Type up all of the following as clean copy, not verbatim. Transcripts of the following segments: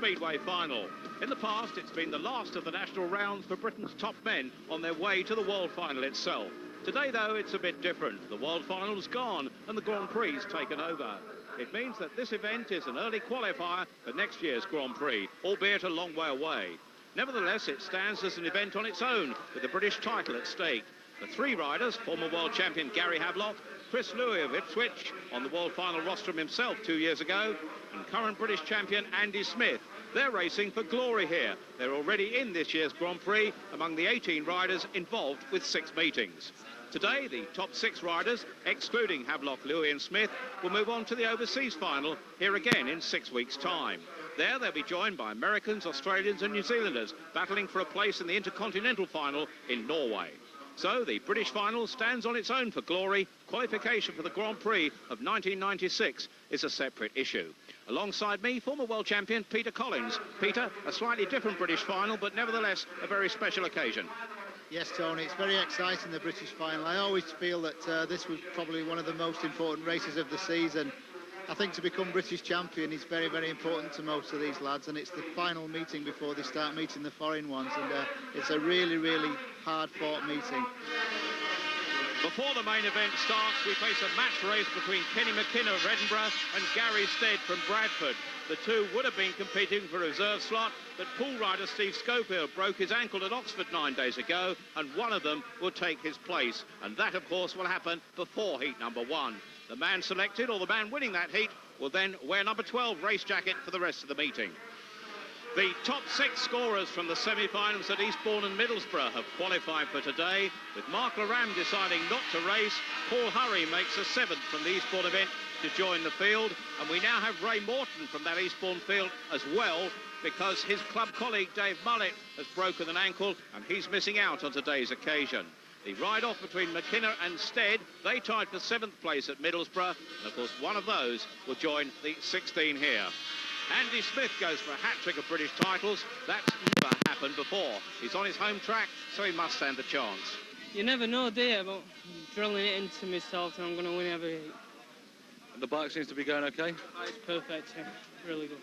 Speedway final. In the past, it's been the last of the national rounds for Britain's top men on their way to the World Final itself. Today, though, it's a bit different. The World Final's gone and the Grand Prix's taken over. It means that this event is an early qualifier for next year's Grand Prix, albeit a long way away. Nevertheless, it stands as an event on its own, with the British title at stake. The three riders, former world champion Gary Havelock, Chris Louis of Ipswich, on the World Final rostrum himself 2 years ago, and current British champion Andy Smith. They're racing for glory here. They're already in this year's Grand Prix among the 18 riders involved with 6 meetings. Today, the top 6 riders, excluding Havelock, Louis and Smith, will move on to the overseas final here again in 6 weeks' time. There, they'll be joined by Americans, Australians and New Zealanders battling for a place in the Intercontinental final in Norway. So the British final stands on its own for glory. Qualification for the Grand Prix of 1996 is a separate issue. Alongside me, former world champion Peter Collins. Peter, a slightly different British final, but nevertheless a very special occasion. Yes, Tony, it's very exciting, the British final. I always feel that this was probably one of the most important races of the season. I think to become British champion is very, very important to most of these lads, and it's the final meeting before they start meeting the foreign ones, and it's a really, really hard-fought meeting. Before the main event starts, we face a match race between Kenny McKenna of Edinburgh and Gary Stead from Bradford. The two would have been competing for a reserve slot, but pool rider Steve Schofield broke his ankle at Oxford 9 days ago, and one of them will take his place. And that, of course, will happen before heat number 1. The man selected, or the man winning that heat, will then wear number 12 race jacket for the rest of the meeting. The top 6 scorers from the semi-finals at Eastbourne and Middlesbrough have qualified for today, with Mark Laram deciding not to race. Paul Hurry makes a 7th from the Eastbourne event to join the field, and we now have Ray Morton from that Eastbourne field as well, because his club colleague Dave Mullett has broken an ankle and he's missing out on today's occasion. The ride-off between McKenna and Stead, they tied for 7th place at Middlesbrough, and of course one of those will join the 16 here. Andy Smith goes for a hat-trick of British titles. That's never happened before. He's on his home track, so he must stand a chance. You never know, do you? But I'm drilling it into myself and I'm going to win every heat. And the bike seems to be going okay? Oh, it's perfect, yeah. Really good.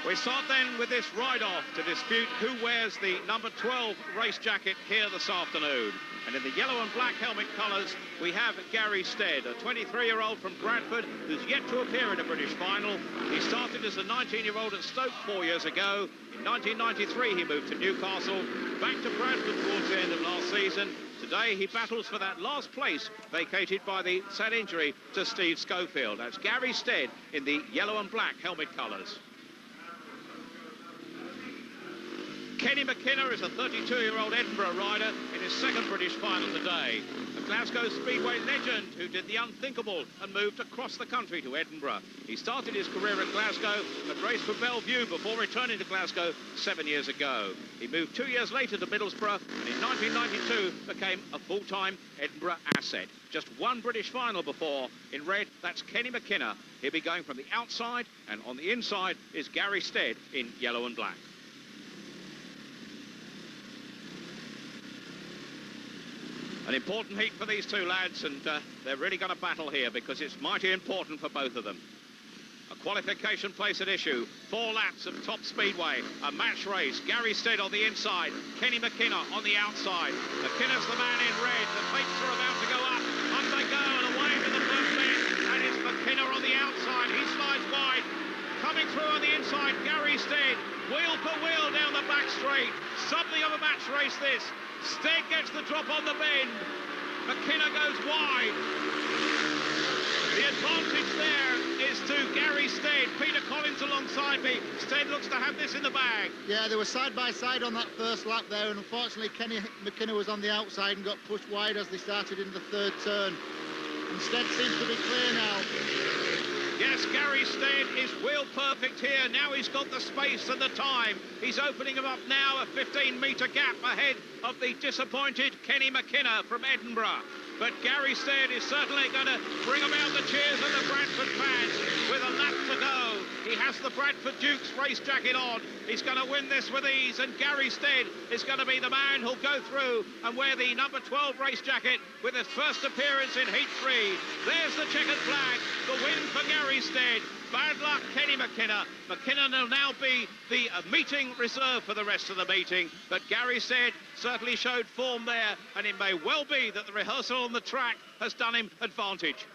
We start then with this ride-off to dispute who wears the number 12 race jacket here this afternoon. And in the yellow and black helmet colours, we have Gary Stead, a 23-year-old from Bradford who's yet to appear in a British final. He started as a 19-year-old at Stoke 4 years ago. In 1993, he moved to Newcastle, back to Bradford towards the end of last season. Today, he battles for that last place, vacated by the sad injury to Steve Schofield. That's Gary Stead in the yellow and black helmet colours. Kenny McKenna is a 32-year-old Edinburgh rider in his 2nd British final today. A Glasgow Speedway legend who did the unthinkable and moved across the country to Edinburgh. He started his career at Glasgow and raced for Bellevue before returning to Glasgow 7 years ago. He moved 2 years later to Middlesbrough and in 1992 became a full-time Edinburgh asset. Just one British final before. In red, that's Kenny McKenna. He'll be going from the outside, and on the inside is Gary Stead in yellow and black. An important heat for these two lads, and they're really going to battle here because it's mighty important for both of them. A qualification place at issue, 4 laps of top speedway, a match race. Gary Stead on the inside, Kenny McKenna on the outside. McKenna's the man in red, the fates are about to go up. Up they go and away to the first bend, and it's McKenna on the outside. He slides wide. Coming through on the inside, Gary Stead, wheel for wheel down the back straight. Something of a match race this. Stead gets the drop on the bend. McKenna goes wide. The advantage there is to Gary Stead. Peter Collins alongside me. Stead looks to have this in the bag. Yeah, they were side by side on that first lap there, and unfortunately Kenny McKenna was on the outside and got pushed wide as they started in the 3rd turn. And Stead seems to be clear now. Yes, Gary Stead is wheel perfect here. Now he's got the space and the time. He's opening him up now, a 15-metre gap ahead of the disappointed Kenny McKenna from Edinburgh. But Gary Stead is certainly going to bring about the cheers of the Bradford fans with a lap to go. He has the Bradford Dukes race jacket on. He's going to win this with ease, and Gary Stead is going to be the man who'll go through and wear the number 12 race jacket with his first appearance in Heat 3. There's the checkered flag, the win for Gary Stead. Bad luck, Kenny McKenna. McKenna will now be the meeting reserve for the rest of the meeting. But Gary said certainly showed form there, and it may well be that the rehearsal on the track has done him advantage.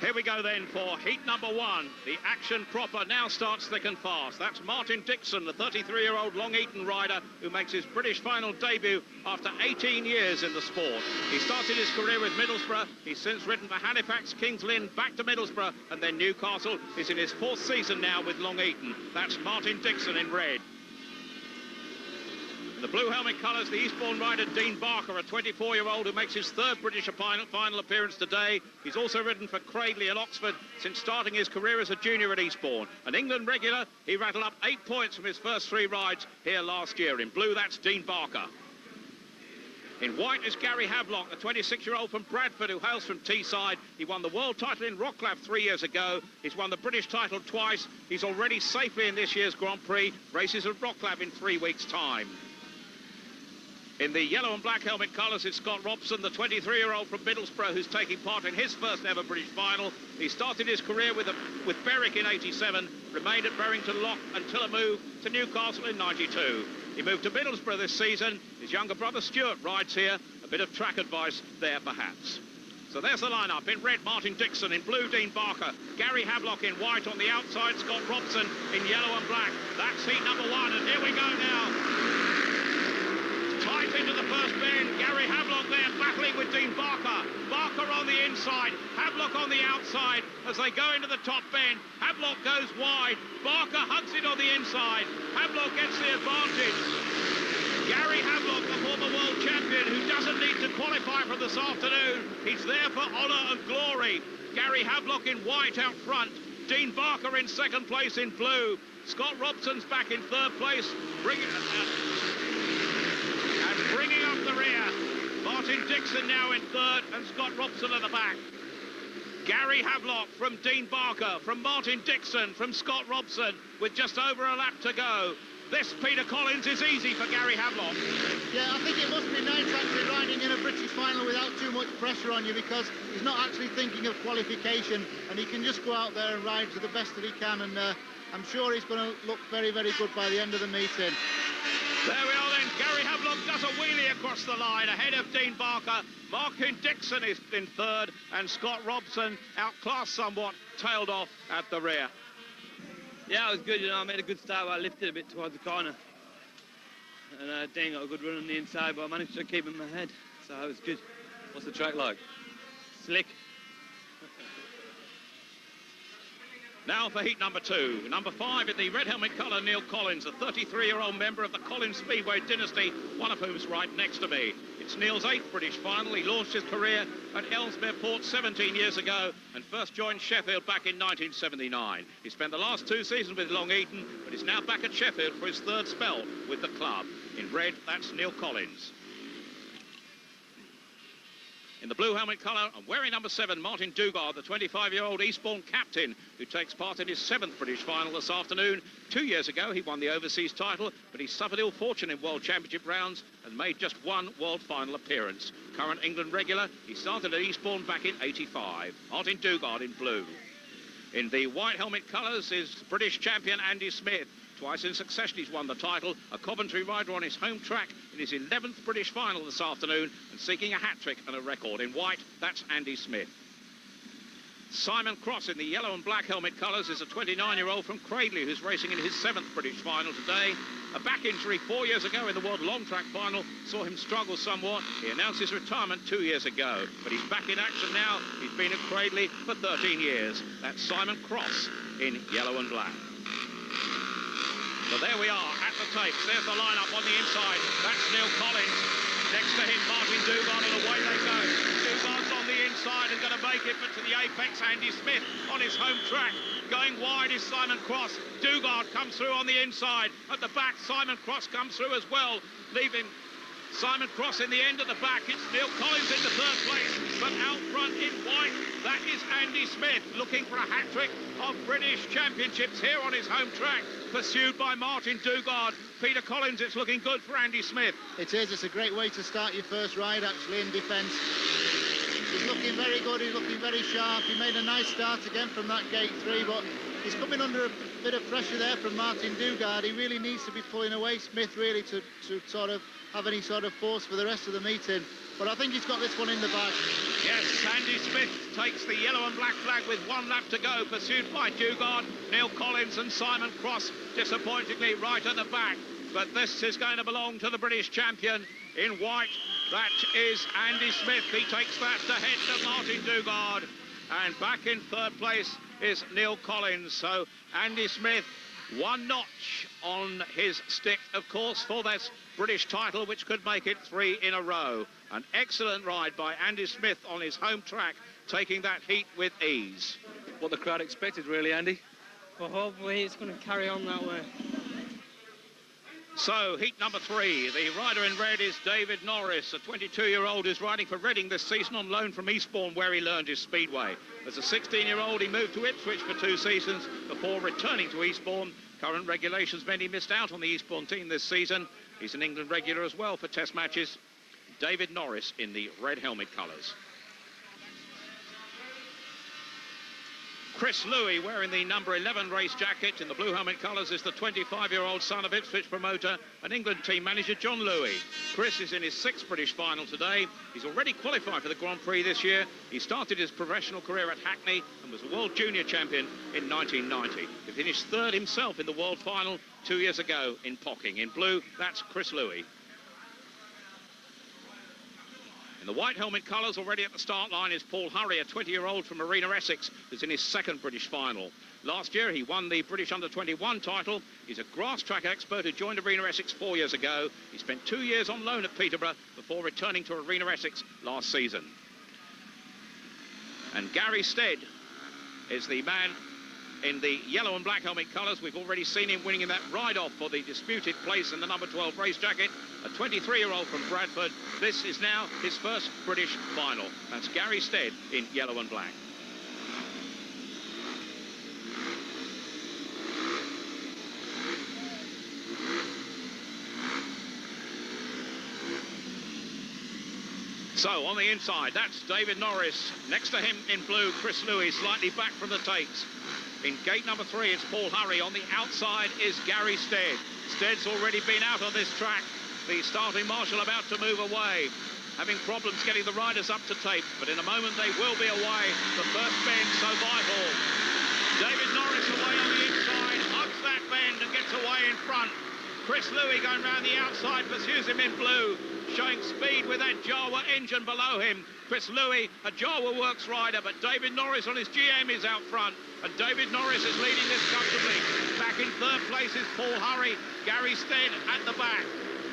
Here we go then for heat number 1. The action proper now starts thick and fast. That's Martin Dixon, the 33-year-old Long Eaton rider who makes his British final debut after 18 years in the sport. He started his career with Middlesbrough. He's since ridden for Halifax, Kings Lynn, back to Middlesbrough, and then Newcastle. He's in his 4th season now with Long Eaton. That's Martin Dixon in red. The blue helmet colours, the Eastbourne rider Dean Barker, a 24-year-old who makes his 3rd British final appearance today. He's also ridden for Cradley and Oxford since starting his career as a junior at Eastbourne. An England regular, he rattled up 8 points from his first 3 rides here last year. In blue, that's Dean Barker. In white is Gary Havelock, a 26-year-old from Bradford who hails from Teesside. He won the world title in Wroclaw 3 years ago. He's won the British title twice. He's already safely in this year's Grand Prix. Races at Wroclaw in 3 weeks' time. In the yellow and black helmet colours is Scott Robson, the 23-year-old from Middlesbrough who's taking part in his first ever British final. He started his career with Berwick in 87, remained at Berrington Lock until a move to Newcastle in 92. He moved to Middlesbrough this season. His younger brother Stuart rides here. A bit of track advice there perhaps. So there's the lineup. In red, Martin Dixon. In blue, Dean Barker. Gary Havelock in white. On the outside, Scott Robson in yellow and black. That's heat number 1, and here we go now. Tight into the first bend. Gary Havelock there battling with Dean Barker. Barker on the inside, Havelock on the outside as they go into the top bend. Havelock goes wide. Barker hugs it on the inside. Havelock gets the advantage. Gary Havelock, the former world champion who doesn't need to qualify for this afternoon. He's there for honour and glory. Gary Havelock in white out front. Dean Barker in 2nd place in blue. Scott Robson's back in 3rd place. Bringing up the rear, Martin Dixon now in 3rd and Scott Robson at the back. Gary Havelock from Dean Barker, from Martin Dixon, from Scott Robson with just over a lap to go. This, Peter Collins, is easy for Gary Havelock. Yeah, I think it must be nice actually riding in a British final without too much pressure on you, because he's not actually thinking of qualification and he can just go out there and ride to the best that he can, and I'm sure he's going to look very, very good by the end of the meeting. There we are then. Gary Havelock does a wheelie across the line ahead of Dean Barker. Martin Dixon is in 3rd and Scott Robson, outclassed somewhat, tailed off at the rear. Yeah, it was good, you know. I made a good start, but I lifted a bit towards the corner. And Dean got a good run on the inside, but I managed to keep him ahead, so it was good. What's the track like? Slick. Now for heat number 2. Number 5 in the red helmet colour, Neil Collins, a 33-year-old member of the Collins Speedway dynasty, one of whom's right next to me. It's Neil's 8th British final. He launched his career at Ellesmere Port 17 years ago and first joined Sheffield back in 1979. He spent the last 2 seasons with Long Eaton, but is now back at Sheffield for his 3rd spell with the club. In red, that's Neil Collins. In the blue helmet colour, and wearing number 7, Martin Dugard, the 25-year-old Eastbourne captain, who takes part in his 7th British final this afternoon. 2 years ago, he won the overseas title, but he suffered ill fortune in World Championship rounds and made just 1 world final appearance. Current England regular, he started at Eastbourne back in 85. Martin Dugard in blue. In the white helmet colours is British champion Andy Smith. Twice in succession he's won the title, a Coventry rider on his home track in his 11th British final this afternoon and seeking a hat-trick and a record. In white, that's Andy Smith. Simon Cross in the yellow and black helmet colours is a 29-year-old from Cradley who's racing in his 7th British final today. A back injury 4 years ago in the World Long Track final saw him struggle somewhat. He announced his retirement 2 years ago, but he's back in action now. He's been at Cradley for 13 years. That's Simon Cross in yellow and black. So there we are at the tapes. There's the lineup on the inside. That's Neil Collins. Next to him, Martin Dugard, and away they go. Dugard's on the inside and going to make it, but to the apex, Andy Smith on his home track. Going wide is Simon Cross. Dugard comes through on the inside. At the back, Simon Cross comes through as well, leaving Simon Cross in the end at the back. It's Neil Collins in the 3rd place, but out front in white, that is Andy Smith looking for a hat-trick of British Championships here on his home track, pursued by Martin Dugard. Peter Collins, it's looking good for Andy Smith. It is. It's a great way to start your first ride, actually, in defence. There's looking very good, he's looking very sharp. He made a nice start again from that gate 3, but he's coming under a bit of pressure there from Martin Dugard. He really needs to be pulling away Smith, really, to sort of have any sort of force for the rest of the meeting. But I think he's got this one in the bag. Yes, Andy Smith takes the yellow and black flag with 1 lap to go, pursued by Dugard, Neil Collins and Simon Cross, disappointingly right at the back. But this is going to belong to the British champion in white. That is Andy Smith. He takes that to head to Martin Dugard. And back in 3rd place is Neil Collins. So Andy Smith, 1 notch on his stick, of course, for this British title, which could make it 3 in a row. An excellent ride by Andy Smith on his home track, taking that heat with ease. What the crowd expected, really, Andy. Well, hopefully it's going to carry on that way. So, heat number 3, the rider in red is David Norris, a 22-year-old who's riding for Reading this season on loan from Eastbourne, where he learned his speedway. As a 16-year-old, he moved to Ipswich for 2 seasons before returning to Eastbourne. Current regulations meant he missed out on the Eastbourne team this season. He's an England regular as well for test matches. David Norris in the red helmet colours. Chris Louis, wearing the number 11 race jacket in the blue helmet colours, is the 25-year-old son of Ipswich promoter and England team manager John Louis. Chris is in his 6th British final today. He's already qualified for the Grand Prix this year. He started his professional career at Hackney and was a World Junior Champion in 1990. He finished 3rd himself in the World Final 2 years ago in Pocking. In blue, that's Chris Louis. In the white helmet colours, already at the start line, is Paul Hurry, a 20-year-old from Marina Essex, who's in his 2nd British final. Last year, he won the British Under-21 title. He's a grass track expert who joined Arena Essex 4 years ago. He spent 2 years on loan at Peterborough before returning to Arena Essex last season. And Gary Stead is the man in the yellow and black helmet colours. We've already seen him winning in that ride-off for the disputed place in the number 12 race jacket. A 23-year-old from Bradford. This is now his 1st British final. That's Gary Stead in yellow and black. So on the inside, that's David Norris. Next to him in blue, Chris Louis, slightly back from the takes. In gate number 3, it's Paul Hurry. On the outside is Gary Stead. Stead's already been out on this track. The starting marshal about to move away, having problems getting the riders up to tape, but in a moment they will be away. The first bend so vital. David Norris away on the inside, hugs that bend and gets away in front. Chris Louis going round the outside, pursues him in blue, showing speed with that Jawa engine below him. Chris Louis, a Jawa Works rider, but David Norris on his GM is out front, and David Norris is leading this comfortably. Back in 3rd place is Paul Hurry, Gary Stead at the back.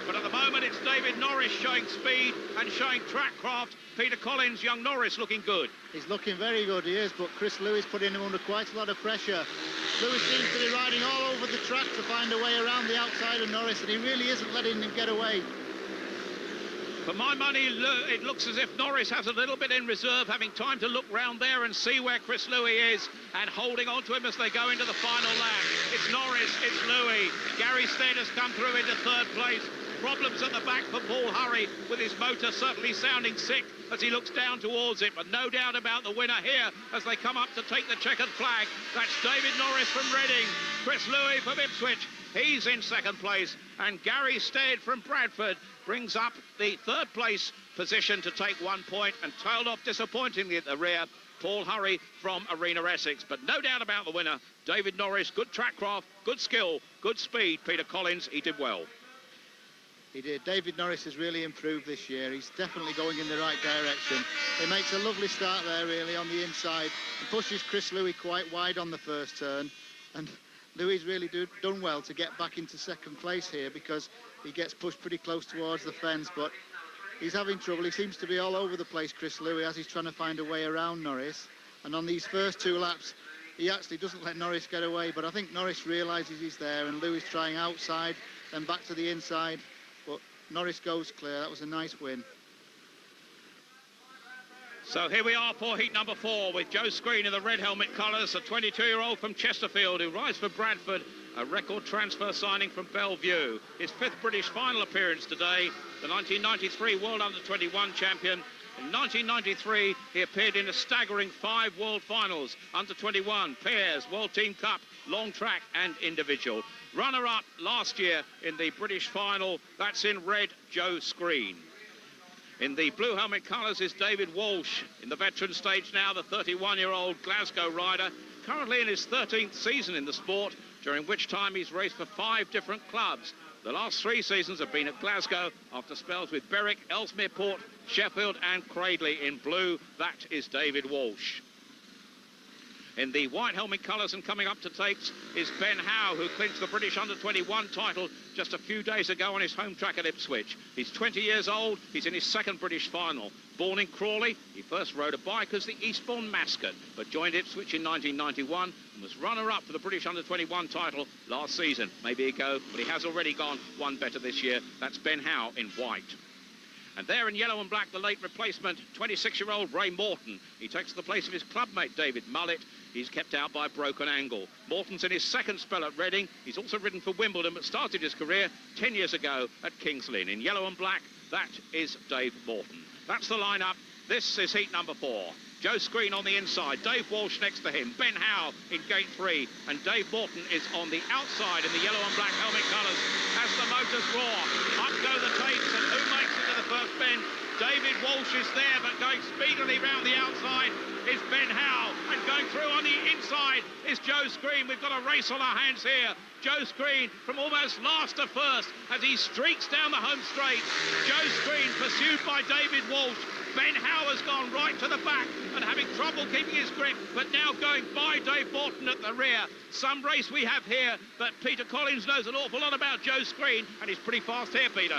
But at the moment, it's David Norris showing speed and showing track craft. Peter Collins, young Norris, looking good. He's looking very good, he is, but Chris Louis putting him under quite a lot of pressure. Louis seems to be riding all over the track to find a way around the outside of Norris, and he really isn't letting him get away. For my money, it looks as if Norris has a little bit in reserve, having time to look round there and see where Chris Louis is, and holding on to him as they go into the final lap. It's Norris, it's Louis. Gary Stead has come through into 3rd place. Problems at the back for Paul Hurry, with his motor certainly sounding sick as he looks down towards it, but no doubt about the winner here as they come up to take the checkered flag. That's David Norris from Reading, Chris Louis from Ipswich. He's in 2nd place, and Gary Stead from Bradford brings up the 3rd place position to take 1 point, and tailed off disappointingly at the rear, Paul Hurry from Arena Essex. But no doubt about the winner, David Norris. Good track craft, good skill, good speed. Peter Collins, he did well. He did. David Norris has really improved this year. He's definitely going in the right direction. He makes a lovely start there, really, on the inside, and pushes Chris Louis quite wide on the first turn. And Louis really done well to get back into 2nd place here, because he gets pushed pretty close towards the fence, but he's having trouble. He seems to be all over the place, Chris Louis, as he's trying to find a way around Norris. And on these first 2 laps, he actually doesn't let Norris get away, but I think Norris realises he's there, and Louis trying outside, then back to the inside. But Norris goes clear. That was a nice win. So here we are for heat number 4 with Joe Screen in the red helmet colours, a 22-year-old from Chesterfield who rides for Bradford, a record transfer signing from Bellevue. His 5th British final appearance today, the 1993 World Under-21 champion In 1993, he appeared in a staggering 5 World Finals, under 21, pairs, World Team Cup, long track and individual. Runner-up last year in the British final, that's in red, Joe Screen. In the blue helmet colours is David Walsh. In the veteran stage now, the 31-year-old Glasgow rider, currently in his 13th season in the sport, during which time he's raced for 5 different clubs. The last 3 seasons have been at Glasgow after spells with Berwick, Ellesmere Port, Sheffield and Cradley in blue. That is David Walsh. In the white helmet colours and coming up to takes is Ben Howe, who clinched the British Under-21 title just a few days ago on his home track at Ipswich. He's 20 years old. He's in his 2nd British final. Born in Crawley, he first rode a bike as the Eastbourne Mascot, but joined Ipswich in 1991 and was runner-up for the British Under-21 title last season. Maybe a go, but he has already gone one better this year. That's Ben Howe in white. And there in yellow and black, the late replacement, 26-year-old Ray Morton. He takes the place of his clubmate, David Mullett. He's kept out by a broken ankle. Morton's in his 2nd spell at Reading. He's also ridden for Wimbledon, but started his career 10 years ago at Kings Lynn. In yellow and black, that is Dave Morton. That's the lineup. This is heat number 4. Joe Screen on the inside, Dave Walsh next to him, Ben Howe in gate 3, and Dave Morton is on the outside in the yellow and black helmet colours as the motors roar. Up go the tapes, and who makes it to the first bend? David Walsh is there, but going speedily round the outside is Ben Howe, and going through on the inside is Joe Screen. We've got a race on our hands here. Joe Screen from almost last to first as he streaks down the home straight. Joe Screen pursued by David Walsh. Ben Howe has gone right to the back and having trouble keeping his grip, but now going by Dave Morton at the rear. Some race we have here, but Peter Collins knows an awful lot about Joe Screen, and he's pretty fast here, Peter.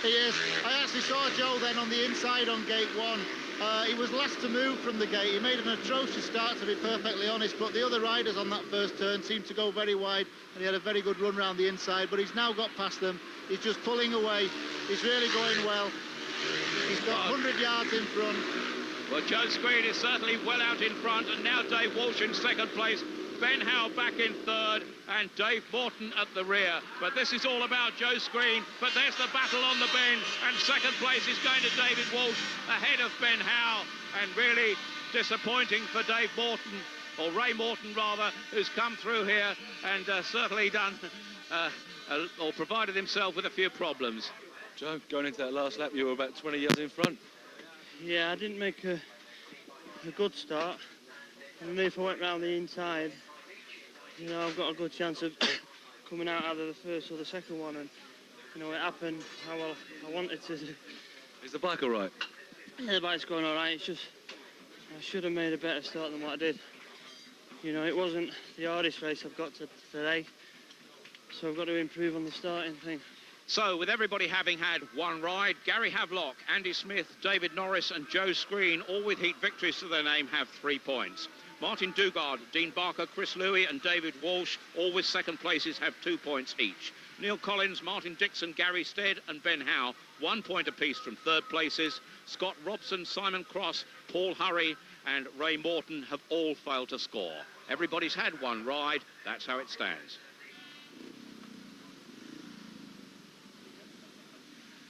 He is. I actually saw Joe then on the inside on gate 1. He was last to move from the gate. He made an atrocious start, to be perfectly honest, but the other riders on that first turn seemed to go very wide, and he had a very good run round the inside, but he's now got past them. He's just pulling away. He's really going well. He's got 100 yards in front. Well, Joe Screen is certainly well out in front, and now Dave Walsh in 2nd place, Ben Howe back in 3rd, and Dave Morton at the rear. But this is all about Joe Screen, but there's the battle on the bend, and 2nd place is going to David Walsh ahead of Ben Howe, and really disappointing for Dave Morton, or Ray Morton rather, who's come through here and certainly done, or provided himself with a few problems. Joe, going into that last lap, you were about 20 yards in front. Yeah, I didn't make a good start. And if I went round the inside, you know, I've got a good chance of coming out either the first or the second one. And, you know, it happened how well I wanted to. Is the bike all right? Yeah, the bike's going all right. It's just I should have made a better start than what I did. You know, it wasn't the hardest race I've got today. So I've got to improve on the starting thing. So, with everybody having had one ride, Gary Havelock, Andy Smith, David Norris and Joe Screen, all with heat victories to their name, have 3 points. Martin Dugard, Dean Barker, Chris Louis and David Walsh, all with 2nd places, have 2 points each. Neil Collins, Martin Dixon, Gary Stead and Ben Howe, 1 point apiece from 3rd places. Scott Robson, Simon Cross, Paul Hurry and Ray Morton have all failed to score. Everybody's had one ride. That's how it stands.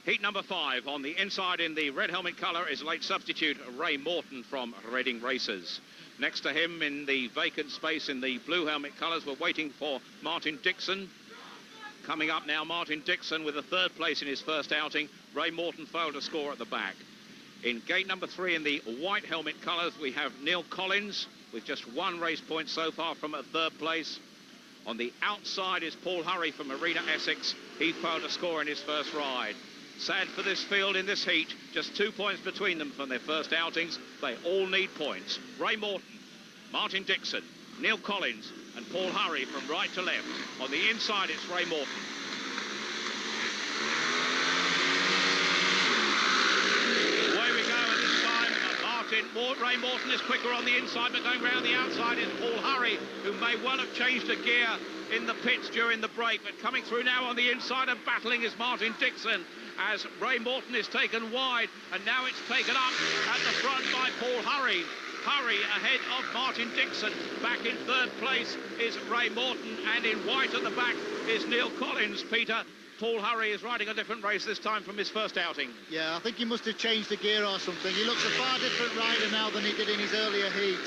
Heat number 5 on the inside in the red helmet colour is late substitute Ray Morton from Reading Racers. Next to him in the vacant space in the blue helmet colours, we're waiting for Martin Dixon. Coming up now, Martin Dixon with a 3rd place in his first outing. Ray Morton failed to score at the back. In gate number 3 in the white helmet colours, we have Neil Collins with just 1 race point so far from a 3rd place. On the outside is Paul Hurry from Arena Essex. He failed to score in his first ride. Sad for this field in this heat, just 2 points between them from their first outings. They all need points. Ray Morton, Martin Dixon, Neil Collins and Paul Hurry from right to left. On the inside, it's Ray Morton. Away we go, and this time, Ray Morton is quicker on the inside, but going round the outside is Paul Hurry, who may well have changed a gear in the pits during the break, but coming through now on the inside and battling is Martin Dixon, as Ray Morton is taken wide, and now it's taken up at the front by Paul Hurry. Hurry ahead of Martin Dixon. Back in 3rd place is Ray Morton, and in white at the back is Neil Collins, Peter. Paul Hurry is riding a different race this time from his first outing. Yeah, I think he must have changed the gear or something. He looks a far different rider now than he did in his earlier heat.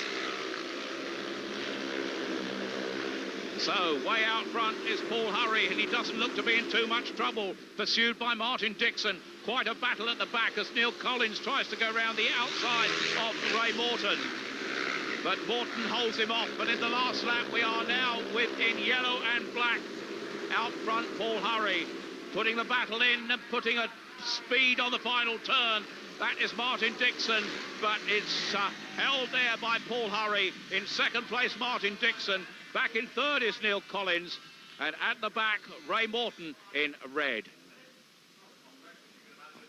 So, way out front is Paul Hurry, and he doesn't look to be in too much trouble. Pursued by Martin Dixon. Quite a battle at the back as Neil Collins tries to go round the outside of Ray Morton. But Morton holds him off, and in the last lap we are now in yellow and black. Out front, Paul Hurry, putting the battle in and putting a speed on the final turn. That is Martin Dixon, but it's held there by Paul Hurry. In second place, Martin Dixon. Back in third is Neil Collins, and at the back, Ray Morton in red.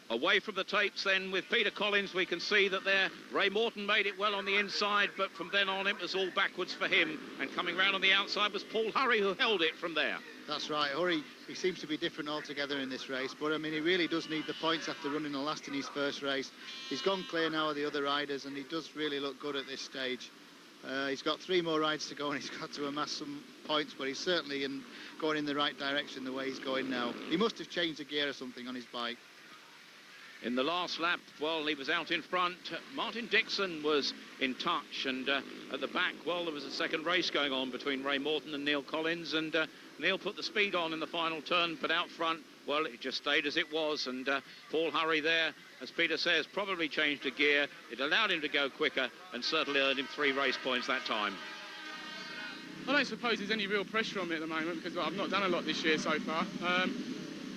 Away from the tapes then with Peter Collins, we can see that there Ray Morton made it well on the inside, but from then on it was all backwards for him, and coming round on the outside was Paul Hurry who held it from there. That's right, Hurry, he seems to be different altogether in this race, but I mean he really does need the points after running the last in his first race. He's gone clear now of the other riders, and he does really look good at this stage. He's got 3 more rides to go, and he's got to amass some points, but he's certainly going in the right direction the way he's going now. He must have changed the gear or something on his bike. In the last lap, well, he was out in front. Martin Dixon was in touch, and at the back, well, there was a second race going on between Ray Morton and Neil Collins, and Neil put the speed on in the final turn, but out front, well, it just stayed as it was, and Paul Hurry there, as Peter says, probably changed a gear. It allowed him to go quicker and certainly earned him 3 race points that time. I don't suppose there's any real pressure on me at the moment because I've not done a lot this year so far.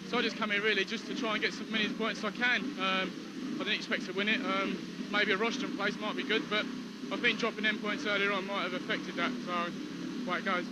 So I just come here really just to try and get as many points as I can. I didn't expect to win it. Maybe a rostrum place might be good, but I think dropping them points earlier on might have affected that. So, away it goes.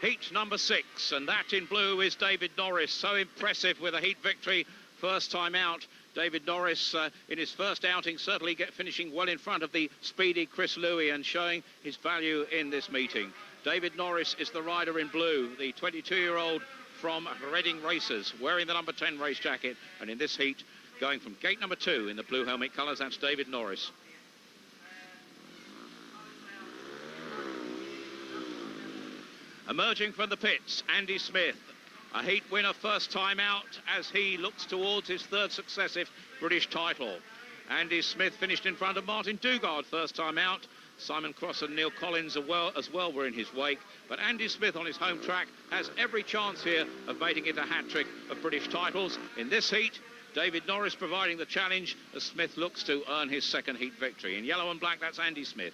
Heat number 6, and that in blue is David Norris. So impressive with a heat victory first time out. David Norris, in his first outing, certainly finishing well in front of the speedy Chris Louis and showing his value in this meeting. David Norris is the rider in blue, the 22-year-old from Reading Racers, wearing the number 10 race jacket, and in this heat, going from gate number 2 in the blue helmet colours, that's David Norris. Emerging from the pits, Andy Smith, a heat winner first time out as he looks towards his 3rd successive British title. Andy Smith finished in front of Martin Dugard first time out. Simon Cross and Neil Collins as well were in his wake, but Andy Smith on his home track has every chance here of making it a hat-trick of British titles. In this heat, David Norris providing the challenge as Smith looks to earn his 2nd heat victory. In yellow and black, that's Andy Smith.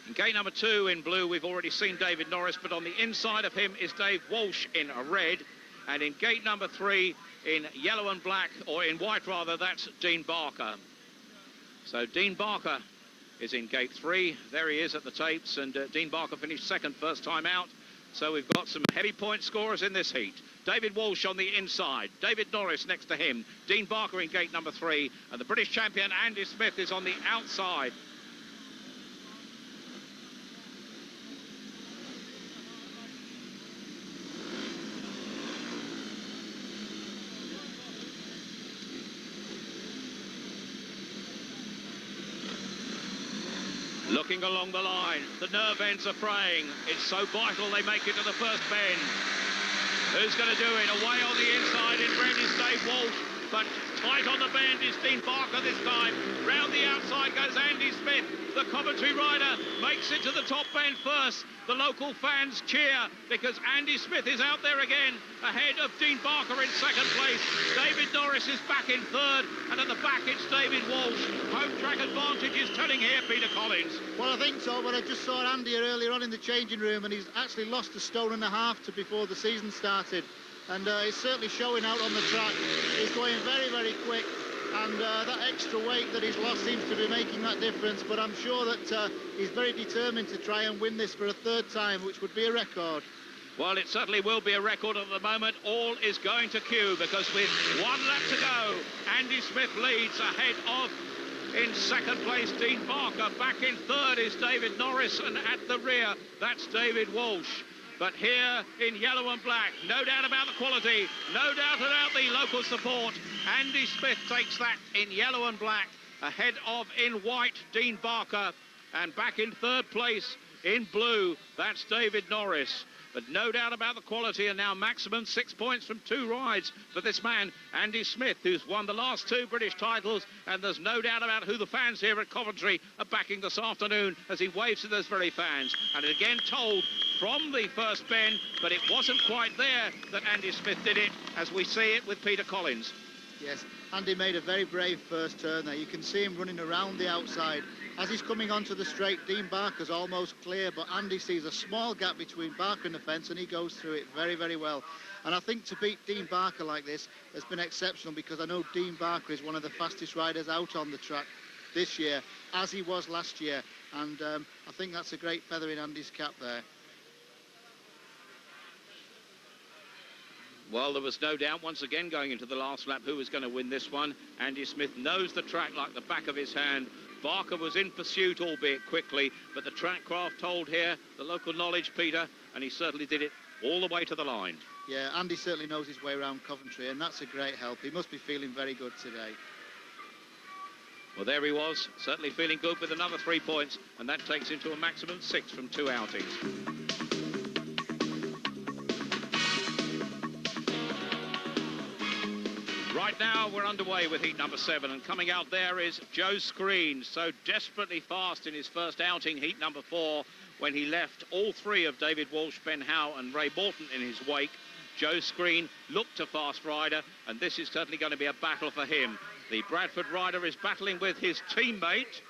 In gate number 2 in blue, we've already seen David Norris, but on the inside of him is Dave Walsh in red, and in gate number 3 in yellow and black, or in white rather, that's Dean Barker. So Dean Barker is in gate 3. There he is at the tapes, and Dean Barker finished 2nd first time out. So we've got some heavy point scorers in this heat. David Walsh on the inside, David Norris next to him, Dean Barker in gate number 3, and the British champion Andy Smith is on the outside. Looking along the line, the nerve ends are fraying. It's so vital they make it to the first bend. Who's going to do it? Away on the inside in red is Dave Walsh, but tight on the bend is Dean Barker this time. Round the outside goes Andy Smith. The Coventry rider makes it to the top bend first. The local fans cheer because Andy Smith is out there again, ahead of Dean Barker in 2nd place. David Norris is back in 3rd, and at the back it's David Walsh. Home track advantage is telling here, Peter Collins. Well, I think so, but I just saw Andy earlier on in the changing room, and he's actually lost 1.5 stone to before the season started. And it's certainly showing out on the track. He's going very, very quick, and that extra weight that he's lost seems to be making that difference. But I'm sure that he's very determined to try and win this for a 3rd time, which would be a record. Well, it certainly will be a record at the moment. All is going to queue because with 1 lap to go, Andy Smith leads ahead of, in 2nd place, Dean Barker. Back in 3rd is David Norris, and at the rear, that's David Walsh. But here in yellow and black, no doubt about the quality, no doubt about the local support. Andy Smith takes that in yellow and black, ahead of in white Dean Barker. And back in 3rd place In blue, that's David Norris. But no doubt about the quality, and now maximum 6 points from 2 rides for this man, Andy Smith, who's won the last 2 British titles, and there's no doubt about who the fans here at Coventry are backing this afternoon as he waves to those very fans. And again told from the first bend, but it wasn't quite there that Andy Smith did it, as we see it with Peter Collins. Yes, Andy made a very brave first turn there. You can see him running around the outside. As he's coming onto the straight, Dean Barker's almost clear, but Andy sees a small gap between Barker and the fence, and he goes through it very, very well. And I think to beat Dean Barker like this has been exceptional, because I know Dean Barker is one of the fastest riders out on the track this year, as he was last year. And I think that's a great feather in Andy's cap there. Well, there was no doubt, once again, going into the last lap, who was going to win this one. Andy Smith knows the track like the back of his hand. Barker was in pursuit, albeit quickly, but the track craft told here, the local knowledge, Peter, and he certainly did it all the way to the line. Yeah, Andy certainly knows his way around Coventry, and that's a great help. He must be feeling very good today. Well, there he was, certainly feeling good with another 3 points, and that takes him to a maximum 6 from 2 outings. Right now, we're underway with heat number 7, and coming out there is Joe Screen, so desperately fast in his first outing, heat number 4, when he left all 3 of David Walsh, Ben Howe and Ray Morton in his wake. Joe Screen looked a fast rider, and this is certainly going to be a battle for him. The Bradford rider is battling with his teammate,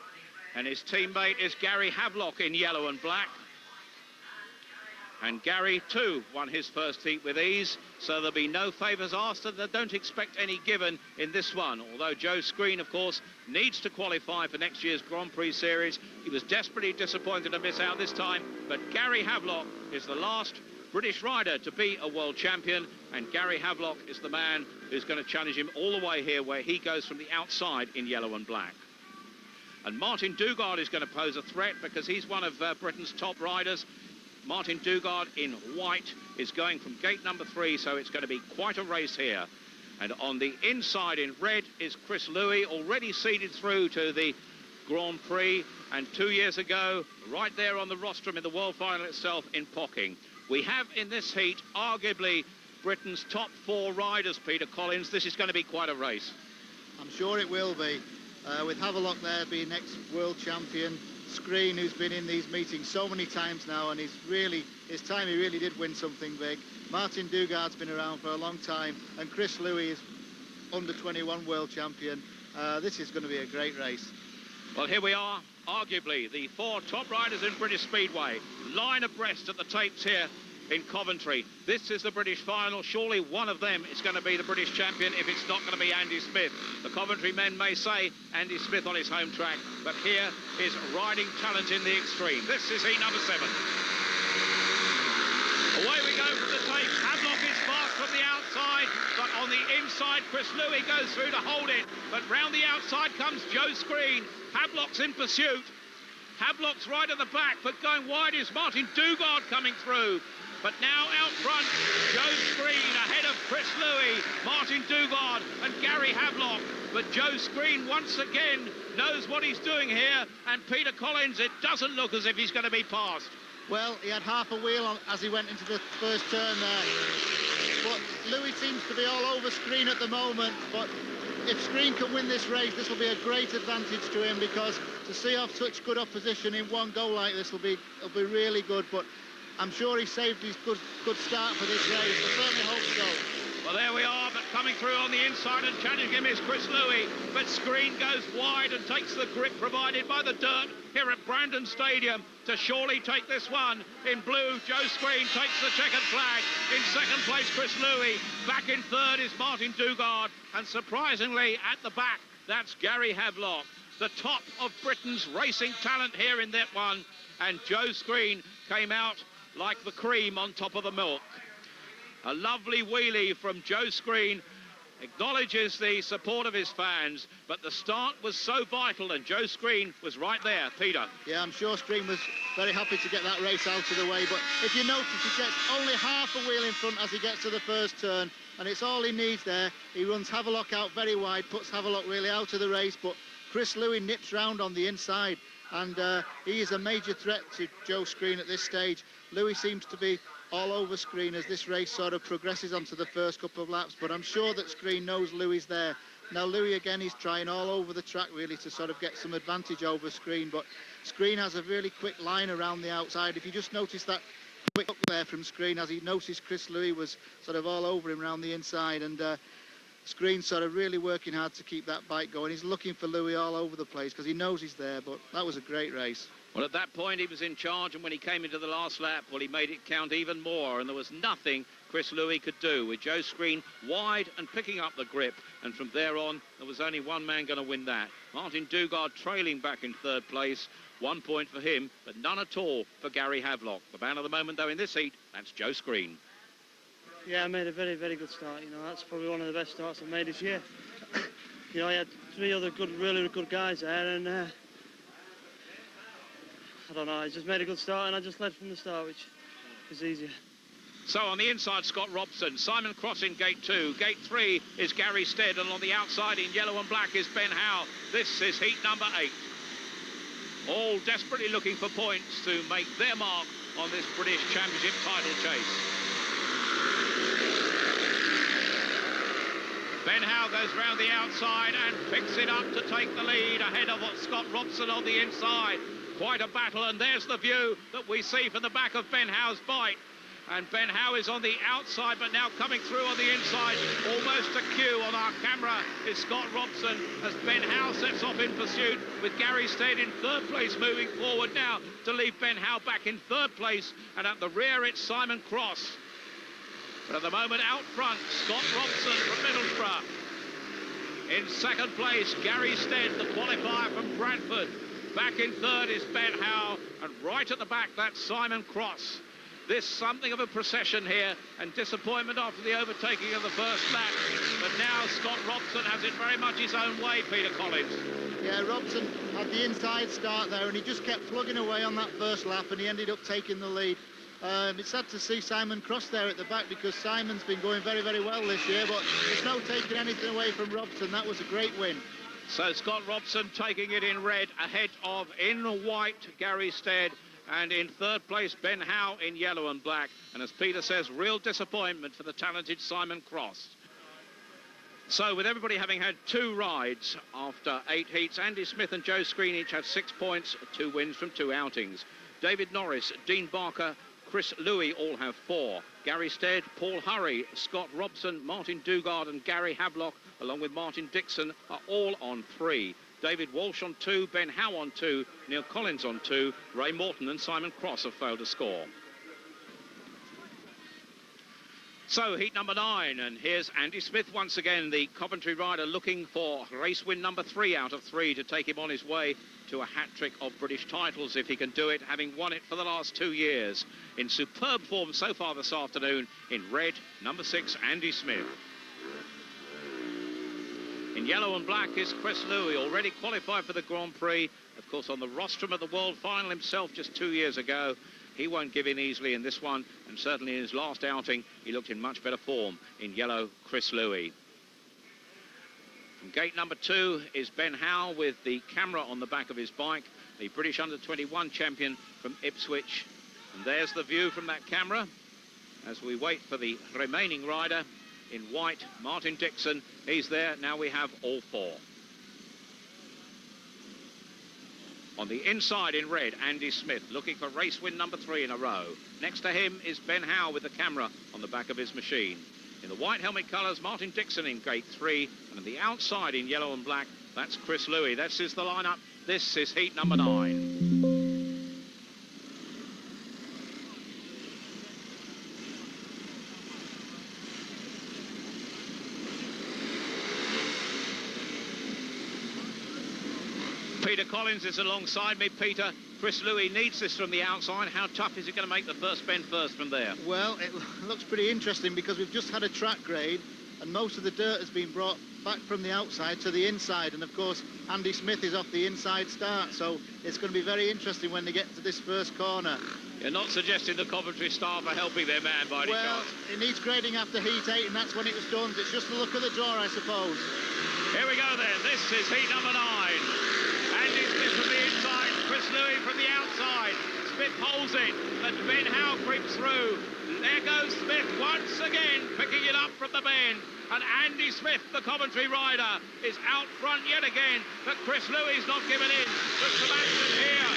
and his teammate is Gary Havelock in yellow and black. And Gary, too, won his first heat with ease, so there'll be no favours asked, and they don't expect any given in this one. Although Joe Screen, of course, needs to qualify for next year's Grand Prix Series. He was desperately disappointed to miss out this time, but Gary Havelock is the last British rider to be a world champion, and Gary Havelock is the man who's going to challenge him all the way here, where he goes from the outside in yellow and black. And Martin Dugard is going to pose a threat, because he's one of Britain's top riders. Martin Dugard in white is going from gate number 3, so it's going to be quite a race here. And on the inside in red is Chris Louis, already seeded through to the Grand Prix, and 2 years ago, right there on the rostrum in the World Final itself in Pocking. We have in this heat arguably Britain's top 4 riders, Peter Collins. This is going to be quite a race. I'm sure it will be, with Havelock there being next world champion, Screen, who's been in these meetings so many times now, and his time he really did win something big. Martin Dugard's been around for a long time, and Chris Louis is under 21 world champion. This is going to be a great race. Well, here we are, arguably the 4 top riders in British Speedway, line abreast at the tapes here in Coventry. This is the British final. Surely one of them is going to be the British champion if it's not going to be Andy Smith. The Coventry men may say Andy Smith on his home track, but here is riding talent in the extreme. This is heat number 7. Away we go from the tape. Havelock is fast from the outside, but on the inside, Chris Louis goes through to hold it. But round the outside comes Joe Screen. Havelock's in pursuit. Havelock's right at the back, but going wide is Martin Dugard coming through. But now out front, Joe Screen ahead of Chris Louis, Martin Dugard and Gary Havelock. But Joe Screen once again knows what he's doing here, and Peter Collins, it doesn't look as if he's going to be passed. Well, he had half a wheel on as he went into the first turn there. But Louis seems to be all over Screen at the moment. But if Screen can win this race, this will be a great advantage to him, because to see off such good opposition in one go like this will be really good. But I'm sure he saved his good start for this race. I certainly hope so. Well, there we are, but coming through on the inside and challenging him is Chris Louis. But Screen goes wide and takes the grip provided by the dirt here at Brandon Stadium to surely take this one. In blue, Joe Screen takes the checkered flag. In second place, Chris Louis. Back in third is Martin Dugard. And surprisingly, at the back, that's Gary Havelock, the top of Britain's racing talent here in that one. And Joe Screen came out like the cream on top of the milk. A lovely wheelie from Joe Screen, acknowledges the support of his fans, but the start was so vital, and Joe Screen was right there. Peter. Yeah, I'm sure Screen was very happy to get that race out of the way, but if you notice, he gets only half a wheel in front as he gets to the first turn, and it's all he needs there. He runs Havelock out very wide, puts Havelock really out of the race, but Chris Louis nips round on the inside, and he is a major threat to Joe Screen at this stage. Louis seems to be all over Screen as this race sort of progresses onto the first couple of laps, but I'm sure that Screen knows Louis is there. Now Louis again is trying all over the track really to sort of get some advantage over Screen, but Screen has a really quick line around the outside. If you just notice that quick look there from Screen, as he noticed Chris Louis was sort of all over him around the inside, and Screen sort of really working hard to keep that bike going. He's looking for Louis all over the place because he knows he's there, but that was a great race. Well, at that point, he was in charge, and when he came into the last lap, well, he made it count even more, and there was nothing Chris Louis could do with Joe Screen wide and picking up the grip, and from there on, there was only one man going to win that. Martin Dugard trailing back in third place. 1 point for him, but none at all for Gary Havelock. The man of the moment, though, in this heat, that's Joe Screen. Yeah, I made a very, very good start. You know, that's probably one of the best starts I've made this year. You know, I had 3 other really good guys there, and I don't know, I just made a good start, and I just led from the start, which is easier. So on the inside, Scott Robson, Simon Cross in gate 2. Gate 3 is Gary Stead, and on the outside in yellow and black is Ben Howe. This is heat number 8. All desperately looking for points to make their mark on this British Championship title chase. Ben Howe goes round the outside and picks it up to take the lead ahead of Scott Robson on the inside. Quite a battle, and there's the view that we see from the back of Ben Howe's bike. And Ben Howe is on the outside, but now coming through on the inside, almost a cue on our camera is Scott Robson as Ben Howe sets off in pursuit with Gary Stead in third place, moving forward now to leave Ben Howe back in third place, and at the rear it's Simon Cross. But at the moment out front, Scott Robson from Middlesbrough. In second place, Gary Stead, the qualifier from Bradford. Back in third is Ben Howe, and right at the back that's Simon Cross. This something of a procession here, and disappointment after the overtaking of the first lap. But now Scott Robson has it very much his own way, Peter Collins. Yeah, Robson had the inside start there, and he just kept plugging away on that first lap, and he ended up taking the lead. It's sad to see Simon Cross there at the back, because Simon's been going very, very well this year, but there's no taking anything away from Robson. That was a great win. So Scott Robson taking it in red ahead of in white Gary Stead, and in third place Ben Howe in yellow and black. And as Peter says, real disappointment for the talented Simon Cross. So with everybody having had 2 rides after 8 heats, Andy Smith and Joe Screen each have 6 points, 2 wins from 2 outings. David Norris, Dean Barker, Chris Louis all have 4. Gary Stead, Paul Hurry, Scott Robson, Martin Dugard and Gary Havelock, along with Martin Dixon, are all on 3. David Walsh on 2, Ben Howe on 2, Neil Collins on 2, Ray Morton and Simon Cross have failed to score. So heat number 9, and here's Andy Smith once again, the Coventry rider, looking for race win number 3 out of 3 to take him on his way to a hat-trick of British titles if he can do it, having won it for the last 2 years. In superb form so far this afternoon, in red, number 6, Andy Smith. In yellow and black is Chris Louis, already qualified for the Grand Prix, of course on the rostrum of the World Final himself just 2 years ago. He won't give in easily in this one, and certainly in his last outing, he looked in much better form. In yellow, Chris Louis. From gate number 2 is Ben Howe with the camera on the back of his bike, the British Under-21 champion from Ipswich. And there's the view from that camera as we wait for the remaining rider. In white, Martin Dixon, he's there. Now we have all 4. On the inside in red, Andy Smith, looking for race win number 3 in a row. Next to him is Ben Howe with the camera on the back of his machine. In the white helmet colours, Martin Dixon in gate 3. And on the outside in yellow and black, that's Chris Louis. This is the lineup. This is heat number 9. Peter Collins is alongside me. Peter, Chris Louis needs this from the outside. How tough is it going to make the first bend first from there? Well, it looks pretty interesting because we've just had a track grade and most of the dirt has been brought back from the outside to the inside, and of course Andy Smith is off the inside start, so it's going to be very interesting when they get to this first corner. You're not suggesting the Coventry staff are helping their man by any chance? Well, it needs grading after heat 8 and that's when it was done. It's just the look of the draw, I suppose. Here we go then. This is heat number 9. Andy Smith from the inside, Chris Chris Louis from the outside. Smith holds it, but Ben Howe creeps through. There goes Smith once again, picking it up from the bend. And Andy Smith, the Coventry rider, is out front yet again. But Chris Louis is not given in. There's some action here,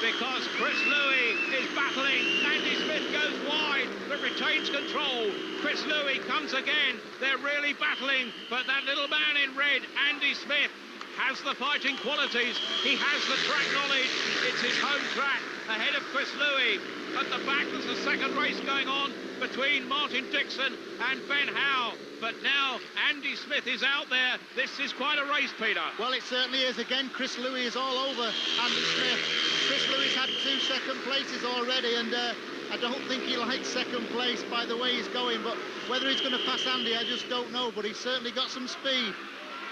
because Chris Louis is battling. Andy Smith goes wide, but retains control. Chris Louis comes again. They're really battling, but that little man in red, Andy Smith, has the fighting qualities. He has the track knowledge. It's his home track, ahead of Chris Louis. At the back, there's a second race going on between Martin Dixon and Ben Howe. But now Andy Smith is out there. This is quite a race, Peter. Well, it certainly is. Again, Chris Louis is all over Andy Smith. Chris Louis had 2 second places already, and I don't think he likes second place by the way he's going. But whether he's going to pass Andy, I just don't know. But he's certainly got some speed.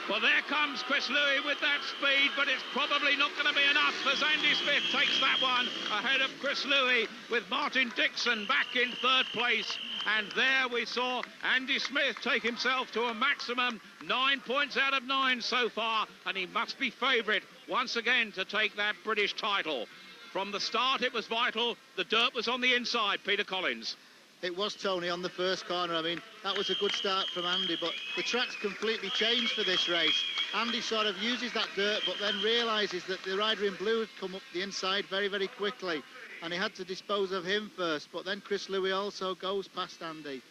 Well, there comes Chris Louis with that speed, but it's probably not going to be enough as Andy Smith takes that one ahead of Chris Louis, with Martin Dixon back in 3rd place. And there we saw Andy Smith take himself to a maximum 9 points out of 9 so far, and he must be favourite once again to take that British title. From the start, it was vital. The dirt was on the inside, Peter Collins. It was, Tony, on the first corner. I mean, that was a good start from Andy, but the track's completely changed for this race. Andy sort of uses that dirt, but then realises that the rider in blue had come up the inside very, very quickly, and he had to dispose of him first. But then Chris Louis also goes past Andy.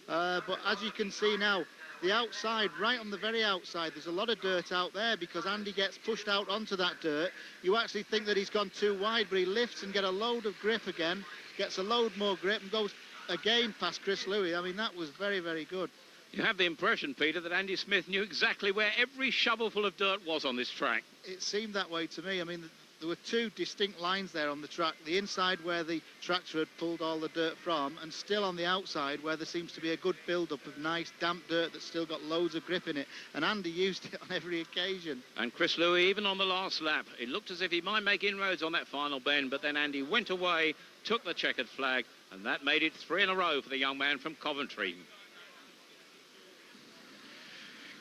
But as you can see now, the outside, right on the very outside, there's a lot of dirt out there because Andy gets pushed out onto that dirt. You actually think that he's gone too wide, but he lifts and gets a load of grip again, gets a load more grip and goes again past Chris Louis. I mean, that was very, very good. You have the impression, Peter, that Andy Smith knew exactly where every shovelful of dirt was on this track. It seemed that way to me. I mean, there were 2 distinct lines there on the track. The inside where the tractor had pulled all the dirt from, and still on the outside where there seems to be a good build-up of nice damp dirt that's still got loads of grip in it. And Andy used it on every occasion. And Chris Louis, even on the last lap, it looked as if he might make inroads on that final bend, but then Andy went away, took the checkered flag, and that made it 3 in a row for the young man from Coventry.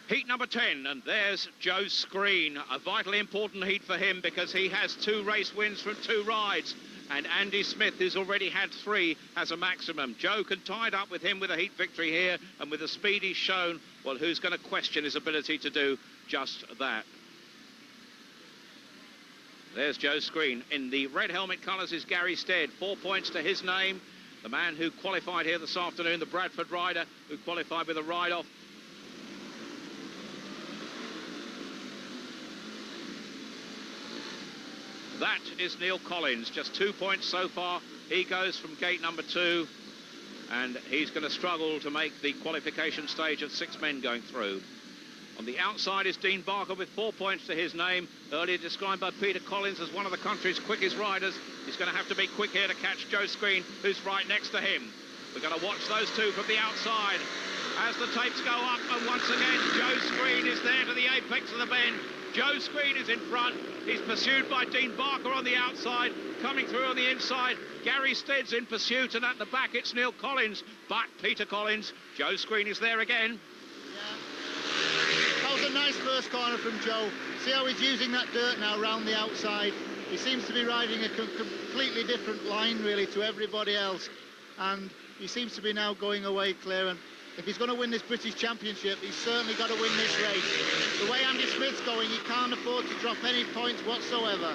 Heat number 10, and there's Joe Screen. A vitally important heat for him because he has 2 race wins from 2 rides. And Andy Smith, who's already had 3, has a maximum. Joe can tie it up with him with a heat victory here, and with the speed he's shown, well, who's going to question his ability to do just that? There's Joe Screen. In the red helmet colours is Gary Stead. 4 points to his name. The man who qualified here this afternoon, the Bradford rider, who qualified with a ride-off. That is Neil Collins, just 2 points so far. He goes from gate number 2, and he's going to struggle to make the qualification stage of 6 men going through. On the outside is Dean Barker with 4 points to his name, earlier described by Peter Collins as one of the country's quickest riders. He's going to have to be quick here to catch Joe Screen, who's right next to him. We're going to watch those 2 from the outside as the tapes go up, and once again Joe Screen is there to the apex of the bend. Joe Screen is in front. He's pursued by Dean Barker on the outside. Coming through on the inside, Gary Stead's in pursuit, and at the back it's Neil Collins. But Peter Collins, Joe Screen is there again. Yeah. That was a nice first corner from Joe. See how he's using that dirt now round the outside. He seems to be riding a completely different line, really, to everybody else. And he seems to be now going away clear. And if he's going to win this British Championship, he's certainly got to win this race. The way Andy Smith's going, he can't afford to drop any points whatsoever.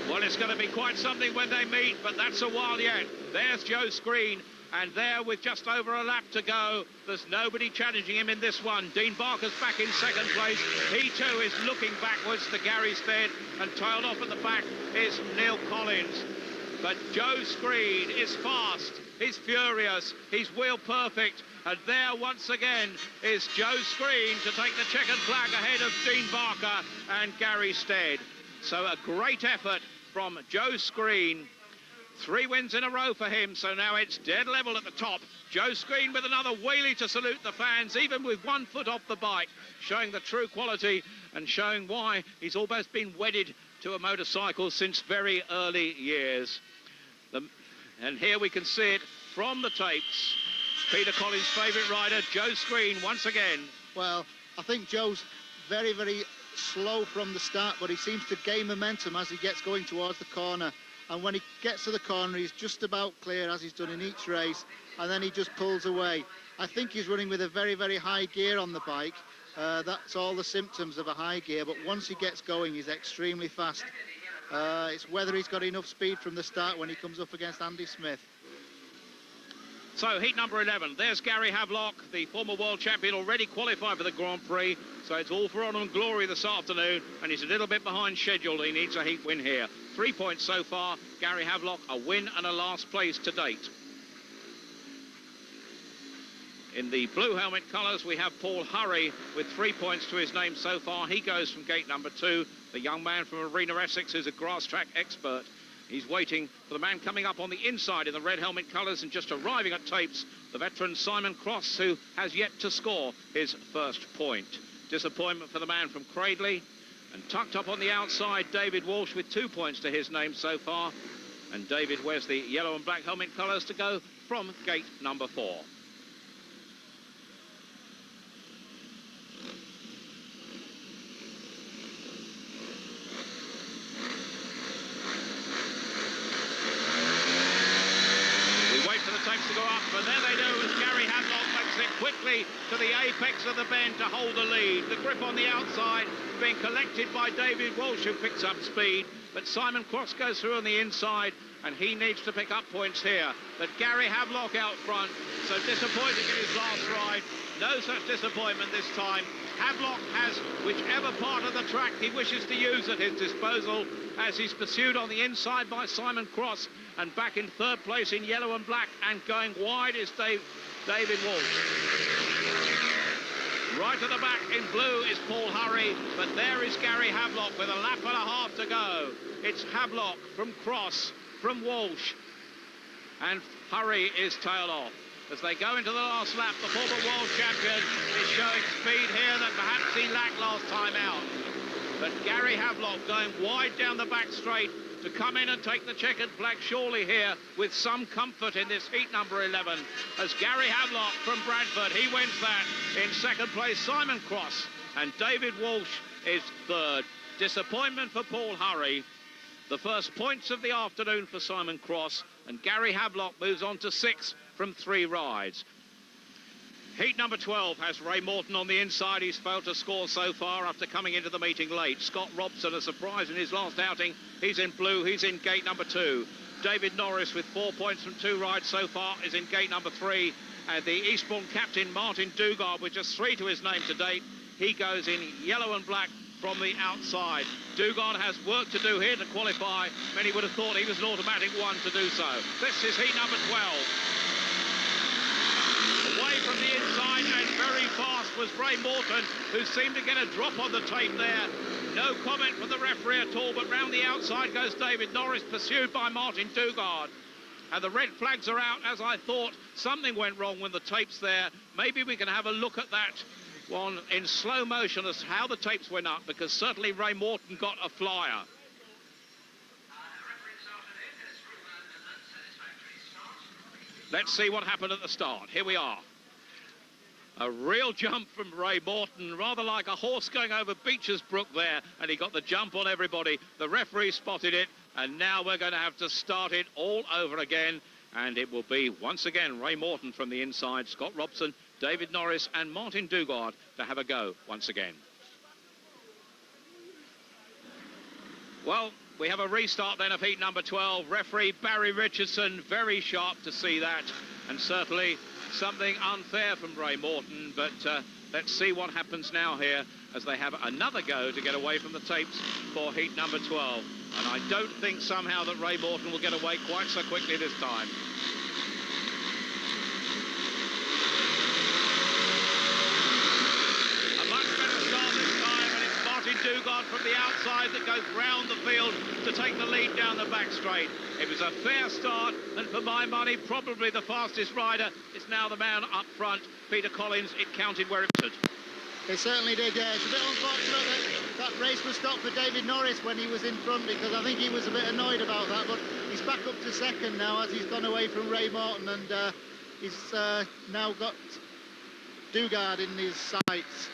Well, it's going to be quite something when they meet, but that's a while yet. There's Joe Screen, and there with just over a lap to go, there's nobody challenging him in this one. Dean Barker's back in 2nd place. He too is looking backwards to Gary Stead, and tailed off at the back is Neil Collins. But Joe Screen is fast, he's furious, he's wheel perfect, and there once again is Joe Screen to take the checkered flag ahead of Dean Barker and Gary Stead. So a great effort from Joe Screen. 3 wins in a row for him, so now it's dead level at the top. Joe Screen with another wheelie to salute the fans, even with 1 foot off the bike, showing the true quality and showing why he's almost been wedded to a motorcycle since very early years. And here we can see it from the tapes. Peter Collins' favourite rider, Joe Screen, once again. Well, I think Joe's very, very slow from the start, but he seems to gain momentum as he gets going towards the corner. And when he gets to the corner, he's just about clear, as he's done in each race, and then he just pulls away. I think he's running with a very, very high gear on the bike. That's all the symptoms of a high gear, but once he gets going, he's extremely fast. It's whether he's got enough speed from the start when he comes up against Andy Smith. So heat number 11, there's Gary Havelock, the former world champion, already qualified for the Grand Prix. So it's all for honour and glory this afternoon, and he's a little bit behind schedule. He needs a heat win here. 3 points so far. Gary Havelock, a win and a last place to date. In the blue helmet colours, we have Paul Hurry with 3 points to his name so far. He goes from gate number 2. The young man from Arena Essex, who's a grass track expert. He's waiting for the man coming up on the inside in the red helmet colours and just arriving at tapes, the veteran Simon Cross, who has yet to score his first point. Disappointment for the man from Cradley. And tucked up on the outside, David Walsh with 2 points to his name so far. And David wears the yellow and black helmet colours to go from gate number 4. To go up, but there they do as Gary Havelock makes it quickly to the apex of the bend to hold the lead. The grip on the outside being collected by David Walsh, who picks up speed, but Simon Cross goes through on the inside and he needs to pick up points here. But Gary Havelock out front, so disappointing in his last ride. No such disappointment this time. Havelock has whichever part of the track he wishes to use at his disposal as he's pursued on the inside by Simon Cross, and back in third place in yellow and black and going wide is David Walsh. Right at the back in blue is Paul Hurry, but there is Gary Havelock with a lap and a half to go. It's Havelock from Cross, from Walsh, and Hurry is tailed off. As they go into the last lap, the former world champion is showing speed here that perhaps he lacked last time out. But Gary Havelock going wide down the back straight to come in and take the checkered flag surely here with some comfort in this heat number 11. As Gary Havelock from Bradford, he wins that. In second place, Simon Cross, and David Walsh is third. Disappointment for Paul Hurry. The first points of the afternoon for Simon Cross, and Gary Havelock moves on to 6 from 3 rides. Heat number 12 has Ray Morton on the inside. He's failed to score so far after coming into the meeting late. Scott Robson, a surprise in his last outing. He's in blue. He's in gate number 2. David Norris with 4 points from 2 rides so far is in gate number 3. And the Eastbourne captain, Martin Dugard, with just 3 to his name to date. He goes in yellow and black from the outside. Dugard has work to do here to qualify. Many would have thought he was an automatic one to do so. This is heat number 12. Away from the inside and very fast was Ray Morton, who seemed to get a drop on the tape there. No comment from the referee at all, but round the outside goes David Norris, pursued by Martin Dugard. And the red flags are out, as I thought. Something went wrong with the tapes there. Maybe we can have a look at that one in slow motion as to how the tapes went up, because certainly Ray Morton got a flyer. Let's see what happened at the start. Here we are. A real jump from Ray Morton, rather like a horse going over Beecher's Brook there, and he got the jump on everybody. The referee spotted it, and now we're going to have to start it all over again, and it will be once again Ray Morton from the inside, Scott Robson, David Norris and Martin Dugard to have a go once again. Well, we have a restart then of heat number 12. Referee Barry Richardson, very sharp to see that, and certainly something unfair from Ray Morton, but let's see what happens now here as they have another go to get away from the tapes for heat number 12. And I don't think somehow that Ray Morton will get away quite so quickly this time. A much better start this time, and it's Martin Dugard from the outside that goes round the field to take the lead down the back straight. It was a fair start, and for my money, probably the fastest rider is now the man up front, Peter Collins. It counted where it mattered. It certainly did, yeah. It's a bit unfortunate that race was stopped for David Norris when he was in front, because I think he was a bit annoyed about that, but he's back up to second now as he's gone away from Ray Morton, and he's now got Dugard in his sights.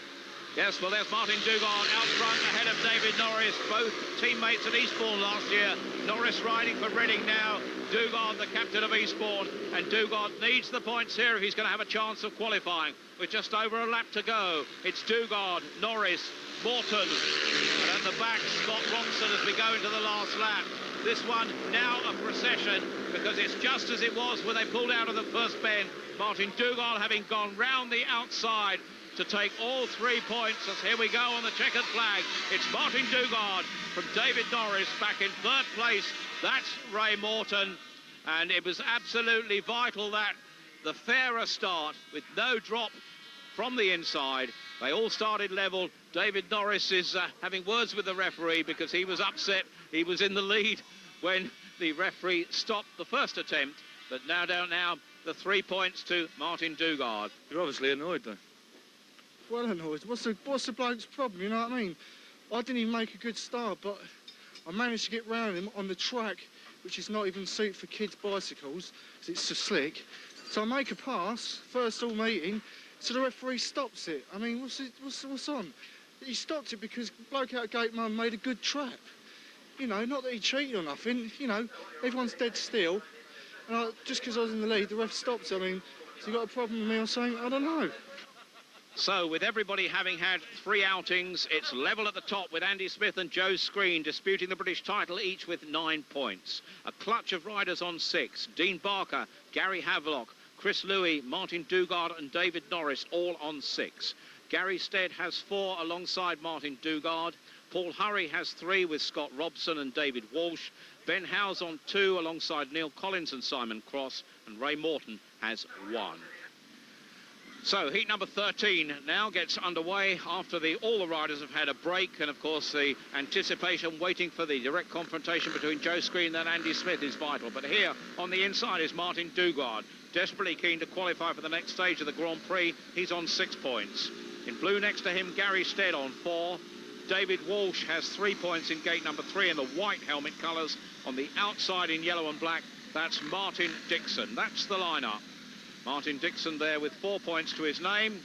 Yes, well, there's Martin Dugard out front ahead of David Norris, both teammates at Eastbourne last year. Norris riding for Reading now. Dugard, the captain of Eastbourne, and Dugard needs the points here if he's going to have a chance of qualifying. With just over a lap to go, it's Dugard, Norris, Morton, and at the back, Scott Robson as we go into the last lap. This one now a procession, because it's just as it was when they pulled out of the first bend. Martin Dugard having gone round the outside to take all 3 points, as here we go on the checkered flag. It's Martin Dugard from David Norris back in third place. That's Ray Morton, and it was absolutely vital that the fairer start with no drop from the inside. They all started level. David Norris is having words with the referee because he was upset. He was in the lead when the referee stopped the first attempt, but now the 3 points to Martin Dugard. You're obviously annoyed, though. Well annoyed. What's the bloke's problem, you know what I mean? I didn't even make a good start, but I managed to get round him on the track, which is not even suited for kids' bicycles, because it's so slick. So I make a pass, first all meeting, so the referee stops it. I mean, what's on? He stopped it because bloke out of gate mum made a good trap. You know, not that he cheated or nothing, you know, everyone's dead still. And just because I was in the lead, the ref stopped it. I mean, has he got a problem with me or something? I don't know. So, with everybody having had 3 outings, it's level at the top with Andy Smith and Joe Screen disputing the British title, each with 9 points. A clutch of riders on 6. Dean Barker, Gary Havelock, Chris Louis, Martin Dugard and David Norris all on 6. Gary Stead has 4 alongside Martin Dugard. Paul Hurry has 3 with Scott Robson and David Walsh. Ben Howes on 2 alongside Neil Collins and Simon Cross. And Ray Morton has 1. So heat number 13 now gets underway after all the riders have had a break, and of course the anticipation waiting for the direct confrontation between Joe Screen and Andy Smith is vital. But here on the inside is Martin Dugard, desperately keen to qualify for the next stage of the Grand Prix. He's on 6 points. In blue next to him, Gary Stead on 4. David Walsh has 3 points in gate number 3 in the white helmet colours. On the outside in yellow and black, that's Martin Dixon. That's the lineup. Martin Dixon there with 4 points to his name.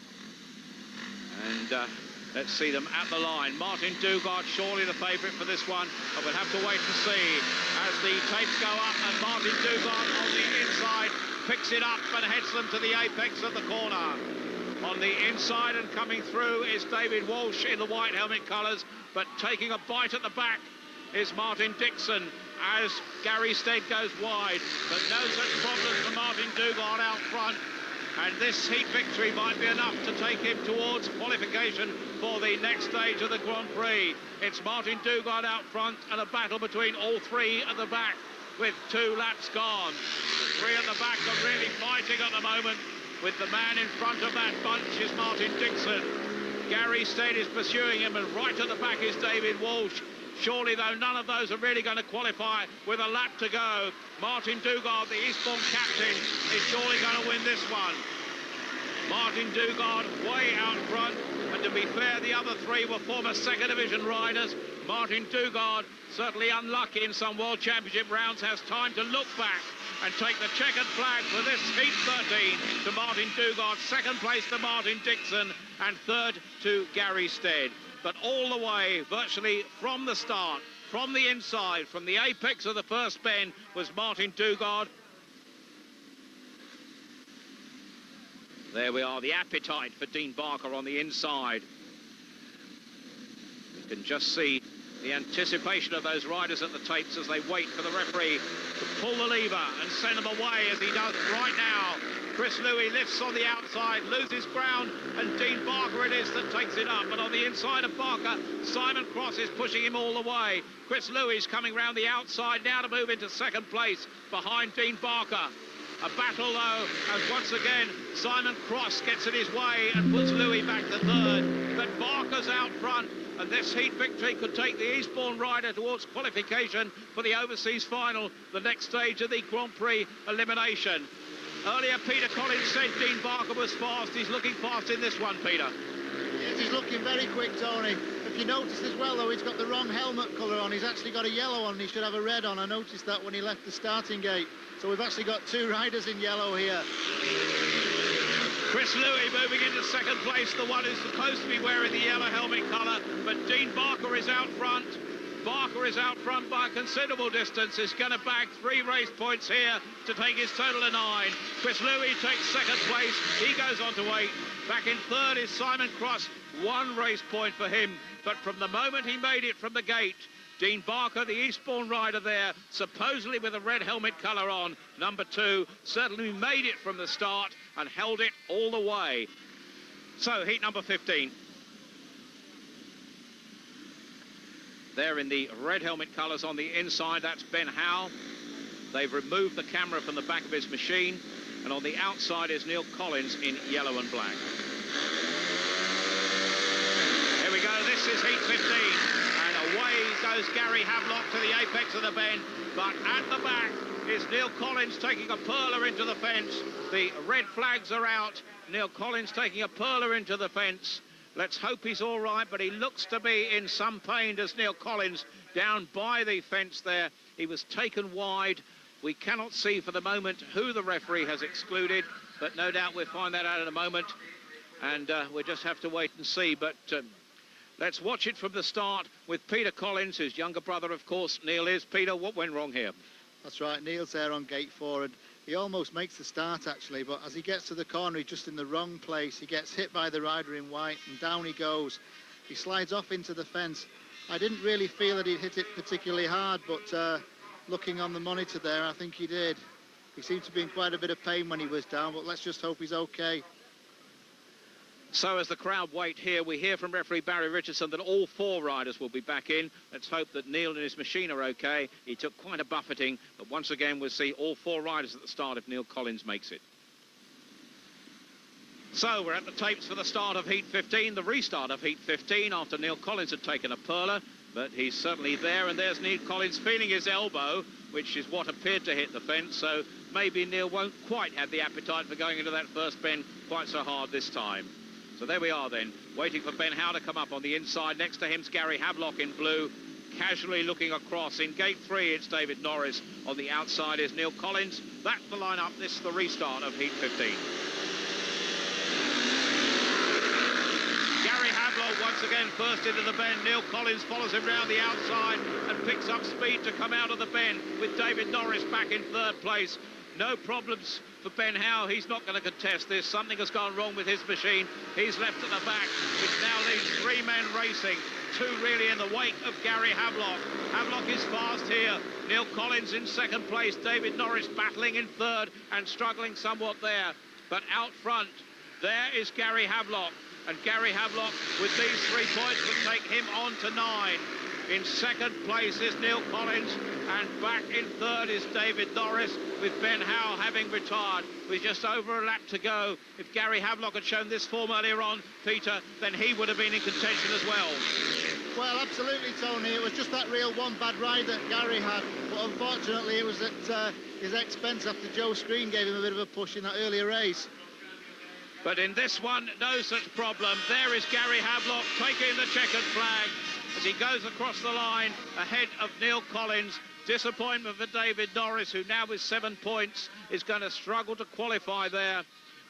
And let's see them at the line. Martin Dugard, surely the favourite for this one, but we'll have to wait and see as the tapes go up, and Martin Dugard on the inside picks it up and heads them to the apex of the corner. On the inside and coming through is David Walsh in the white helmet colours, but taking a bite at the back is Martin Dixon as Gary Stead goes wide, but no such problem for Martin Dugard out front. And this heat victory might be enough to take him towards qualification for the next stage of the Grand Prix. It's Martin Dugard out front and a battle between all 3 at the back with 2 laps gone. The 3 at the back are really fighting at the moment, with the man in front of that bunch is Martin Dixon. Gary Stead is pursuing him, and right at the back is David Walsh. Surely, though, none of those are really going to qualify with a lap to go. Martin Dugard, the Eastbourne captain, is surely going to win this one. Martin Dugard way out front, and to be fair, the other 3 were former second division riders. Martin Dugard, certainly unlucky in some World Championship rounds, has time to look back and take the checkered flag for this heat 13 to Martin Dugard, second place to Martin Dixon, and third to Gary Stead. But all the way, virtually from the start, from the inside, from the apex of the first bend, was Martin Dugard. There we are, the appetite for Dean Barker on the inside. You can just see the anticipation of those riders at the tapes as they wait for the referee to pull the lever and send them away, as he does right now. Chris Louis lifts on the outside, loses ground, and Dean Barker it is that takes it up. But on the inside of Barker, Simon Cross is pushing him all the way. Chris Louis coming round the outside now to move into second place behind Dean Barker. A battle, though, as once again Simon Cross gets in his way and puts Louis back to third. But Barker's out front, and this heat victory could take the Eastbourne rider towards qualification for the overseas final, the next stage of the Grand Prix elimination. Earlier, Peter Collins said Dean Barker was fast. He's looking fast in this one, Peter. Yes, he's looking very quick, Tony. If you notice as well, though, he's got the wrong helmet colour on. He's actually got a yellow on. He should have a red on. I noticed that when he left the starting gate. So we've actually got 2 riders in yellow here. Chris Louis moving into second place, the one who's supposed to be wearing the yellow helmet colour, but Dean Barker is out front. Barker is out front by a considerable distance, is going to bag 3 race points here to take his total to 9. Chris Louis takes second place, he goes on to 8. Back in third is Simon Cross, 1 race point for him, but from the moment he made it from the gate, Dean Barker, the Eastbourne rider there, supposedly with a red helmet colour on, number 2, certainly made it from the start and held it all the way. So, heat number 15. There in the red helmet colours on the inside, that's Ben Howe. They've removed the camera from the back of his machine, and on the outside is Neil Collins in yellow and black. Here we go, this is heat 15. Away goes Gary Havelock to the apex of the bend, but at the back is Neil Collins taking a perler into the fence. The red flags are out. Neil Collins taking a perler into the fence. Let's hope he's all right, but he looks to be in some pain as Neil Collins down by the fence there. He was taken wide. We cannot see for the moment who the referee has excluded, but no doubt we'll find that out in a moment. And we'll just have to wait and see. But let's watch it from the start with Peter Collins, whose younger brother, of course, Neil is. Peter, what went wrong here? That's right, Neil's there on gate 4, and he almost makes the start, actually, but as he gets to the corner, he's just in the wrong place. He gets hit by the rider in white, and down he goes. He slides off into the fence. I didn't really feel that he'd hit it particularly hard, but looking on the monitor there, I think he did. He seemed to be in quite a bit of pain when he was down, but let's just hope he's okay. So as the crowd wait here, we hear from referee Barry Richardson that all 4 riders will be back in. Let's hope that Neil and his machine are okay. He took quite a buffeting, but once again we'll see all 4 riders at the start if Neil Collins makes it. So we're at the tapes for the start of heat 15, the restart of heat 15 after Neil Collins had taken a perler, but he's certainly there, and there's Neil Collins feeling his elbow, which is what appeared to hit the fence, so maybe Neil won't quite have the appetite for going into that first bend quite so hard this time. So there we are then, waiting for Ben Howe to come up on the inside. Next to him's Gary Havelock in blue, casually looking across. In gate 3, it's David Norris. On the outside is Neil Collins. That's the lineup. This is the restart of heat 15. Gary Havelock once again first into the bend. Neil Collins follows him round the outside and picks up speed to come out of the bend with David Norris back in third place. No problems for Ben Howe. He's not going to contest this. Something has gone wrong with his machine. He's left at the back, which now leaves 3 men racing. 2 really in the wake of Gary Havelock. Havelock is fast here. Neil Collins in second place. David Norris battling in third and struggling somewhat there. But out front, there is Gary Havelock. And Gary Havelock, with these 3 points, will take him on to 9. In second place is Neil Collins, and back in third is David Norris, with Ben Howe having retired with just over a lap to go. If Gary Havelock had shown this form earlier on, Peter, then he would have been in contention as well. Well, absolutely, Tony. It was just that real one bad ride that Gary had, but unfortunately it was at his expense after Joe Screen gave him a bit of a push in that earlier race. But in this one, no such problem. There is Gary Havelock taking the checkered flag as he goes across the line ahead of Neil Collins. Disappointment for David Norris, who now with 7 points is going to struggle to qualify there.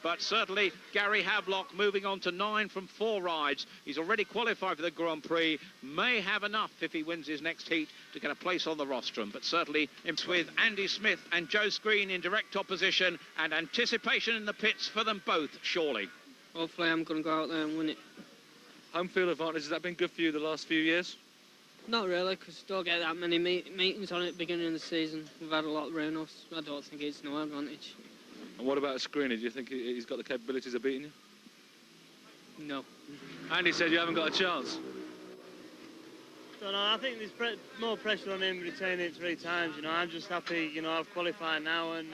But certainly Gary Havelock moving on to 9 from 4 rides. He's already qualified for the Grand Prix. May have enough if he wins his next heat to get a place on the rostrum. But certainly it's with Andy Smith and Joe Screen in direct opposition, and anticipation in the pits for them both, surely. Hopefully I'm going to go out there and win it. Home field advantage, has that been good for you the last few years? Not really, because we don't get that many meetings on it at the beginning of the season. We've had a lot of rain-offs. I don't think it's no advantage. And what about a Screener? Do you think he's got the capabilities of beating you? No. Andy said you haven't got a chance. Don't know, I think there's more pressure on him retaining it 3 times, you know. I'm just happy, you know, I've qualified now, and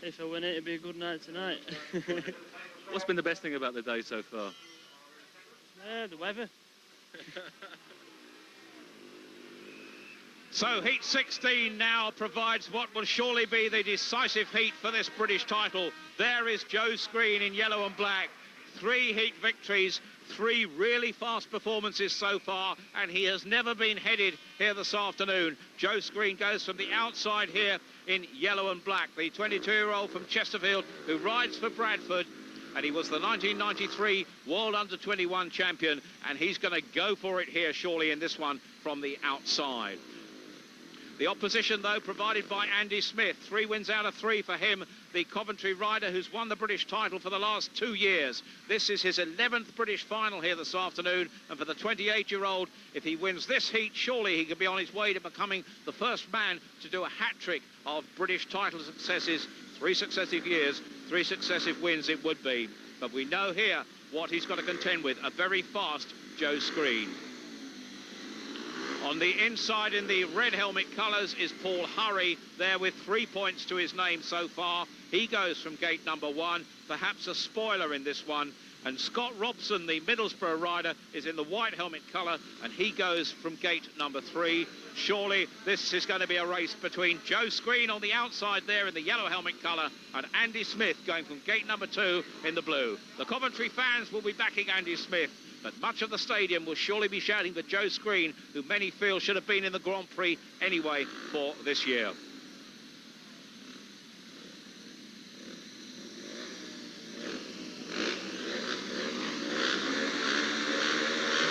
if I win it, it'll be a good night tonight. What's been the best thing about the day so far? The weather. So heat 16 now provides what will surely be the decisive heat for this British title. There is Joe Screen in yellow and black. 3 heat victories, 3 really fast performances so far, and he has never been headed here this afternoon. Joe Screen goes from the outside here in yellow and black. The 22-year-old from Chesterfield who rides for Bradford. and he was the 1993 World Under-21 champion, and he's going to go for it here, surely, in this one from the outside. The opposition, though, provided by Andy Smith. 3 wins out of 3 for him, the Coventry rider who's won the British title for the last 2 years. This is his 11th British final here this afternoon, and for the 28-year-old, if he wins this heat, surely he could be on his way to becoming the first man to do a hat-trick of British title successes. 3 successive years, 3 successive wins it would be. But we know here what he's got to contend with, a very fast Joe Screen. On the inside in the red helmet colours is Paul Hurry, there with 3 points to his name so far. He goes from gate number 1, perhaps a spoiler in this one. And Scott Robson, the Middlesbrough rider, is in the white helmet colour, and he goes from gate number 3. Surely this is going to be a race between Joe Screen on the outside there in the yellow helmet colour and Andy Smith going from gate number 2 in the blue. The Coventry fans will be backing Andy Smith, but much of the stadium will surely be shouting for Joe Screen, who many feel should have been in the Grand Prix anyway for this year.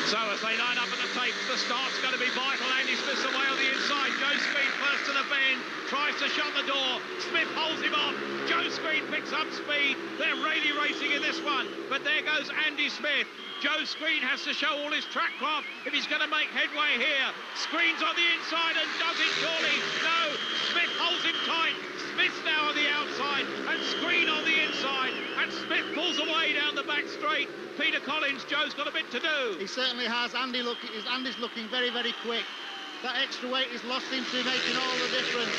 So as they line up at the tapes, the start's going to be vital. Andy Smith's away on the inside. Joe Screen first to the bend, tries to shut the door. Smith holds him off. Joe Screen picks up speed. They're really racing in this one, but there goes Andy Smith. Joe Screen has to show all his track craft if he's going to make headway here. Screen's on the inside and does it surely. No, Smith holds him tight. Smith's now on the outside and Screen on the inside. And Smith pulls away down the back straight. Peter Collins, Joe's got a bit to do. He certainly has. Andy's looking very, very quick. That extra weight is lost, seems to be making all the difference.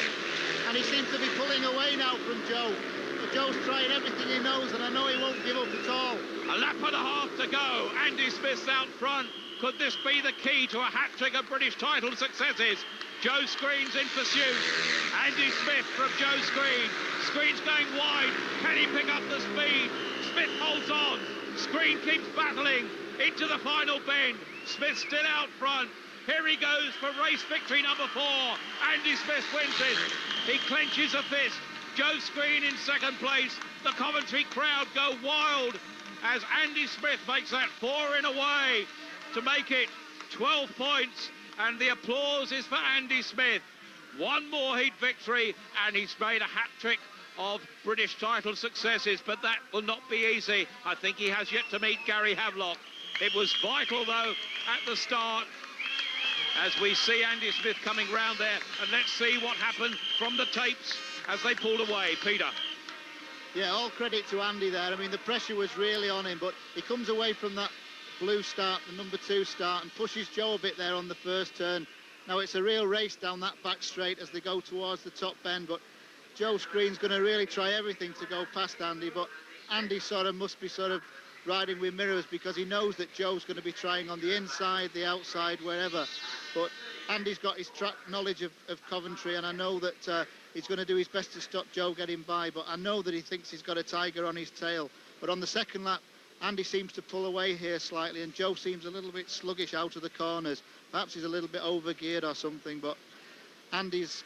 And he seems to be pulling away now from Joe. But Joe's trying everything he knows, and I know he won't give up at all. A lap and a half to go. Andy Smith's out front. Could this be the key to a hat-trick of British title successes? Joe Screen's in pursuit. Andy Smith from Joe Screen. Screen's going wide. Can he pick up the speed? Smith holds on. Screen keeps battling into the final bend. Smith still out front. Here he goes for race victory number 4. Andy Smith wins it. He clenches a fist. Joe Screen in second place. The Coventry crowd go wild as Andy Smith makes that 4 in a way to make it 12 points. And the applause is for Andy Smith. One more heat victory and he's made a hat-trick of British title successes, but that will not be easy. I think he has yet to meet Gary Havelock. It was vital, though, at the start, as we see Andy Smith coming round there. And let's see what happened from the tapes as they pulled away. Peter. Yeah, all credit to Andy there. I mean, the pressure was really on him, but he comes away from that blue start, the number 2 start, and pushes Joe a bit there on the first turn. Now, it's a real race down that back straight as they go towards the top bend, but Joe Screen's going to really try everything to go past Andy, but Andy must be riding with mirrors because he knows that Joe's going to be trying on the inside, the outside, wherever. But Andy's got his track knowledge of Coventry, and I know that he's going to do his best to stop Joe getting by, but I know that he thinks he's got a tiger on his tail. But on the second lap, Andy seems to pull away here slightly, and Joe seems a little bit sluggish out of the corners. Perhaps he's a little bit overgeared or something, but Andy's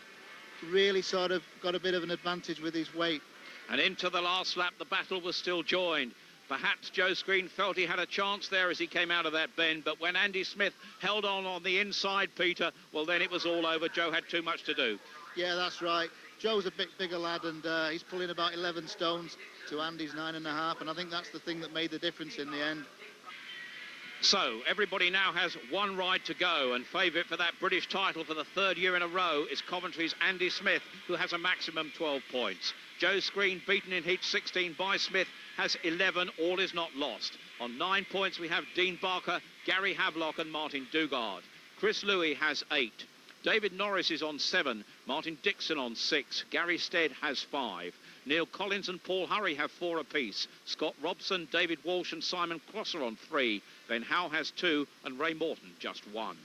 really got a bit of an advantage with his weight. And into the last lap, the battle was still joined. Perhaps Joe Screen felt he had a chance there as he came out of that bend, but when Andy Smith held on the inside, Peter, well, then it was all over. Joe had too much to do. Yeah, that's right. Joe's a bit bigger lad, and he's pulling about 11 stones to Andy's 9.5, and I think that's the thing that made the difference in the end. So everybody now has one ride to go, and favourite for that British title for the 3rd year in a row is Coventry's Andy Smith, who has a maximum 12 points. Joe Screen, beaten in heat 16 by Smith, has 11. All is not lost. On 9 points, we have Dean Barker, Gary Havelock and Martin Dugard. Chris Louis has 8. David Norris is on 7. Martin Dixon on 6. Gary Stead has 5. Neil Collins and Paul Hurry have 4 apiece. Scott Robson, David Walsh and Simon Crosser on 3. Ben Howe has 2 and Ray Morton just 1.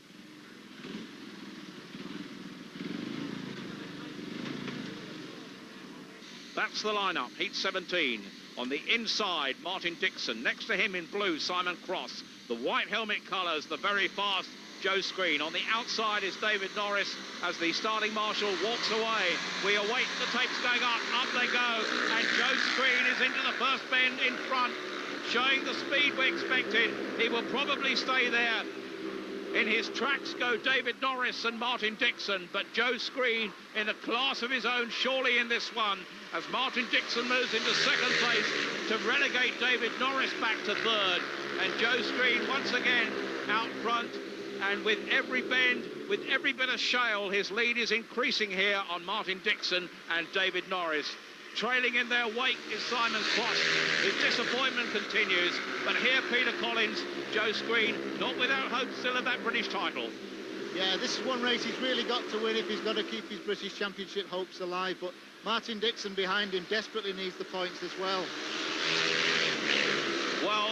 That's the lineup, heat 17. On the inside, Martin Dixon. Next to him in blue, Simon Cross. The white helmet colours, the very fast Joe Screen. On the outside is David Norris as the starting marshal walks away. We await the tapes going up. Up they go. And Joe Screen is into the first bend in front, showing the speed we expected. He will probably stay there. In his tracks go David Norris and Martin Dixon, but Joe Screen in a class of his own surely in this one, as Martin Dixon moves into second place to relegate David Norris back to third. And Joe Screen once again out front, and with every bend, with every bit of shale, his lead is increasing here on Martin Dixon and David Norris. Trailing in their wake is Simon Cross. His disappointment continues, but here Peter Collins, Joe Screen, not without hope still of that British title. Yeah, this is one race he's really got to win if he's got to keep his British Championship hopes alive, but Martin Dixon behind him desperately needs the points as well. Well,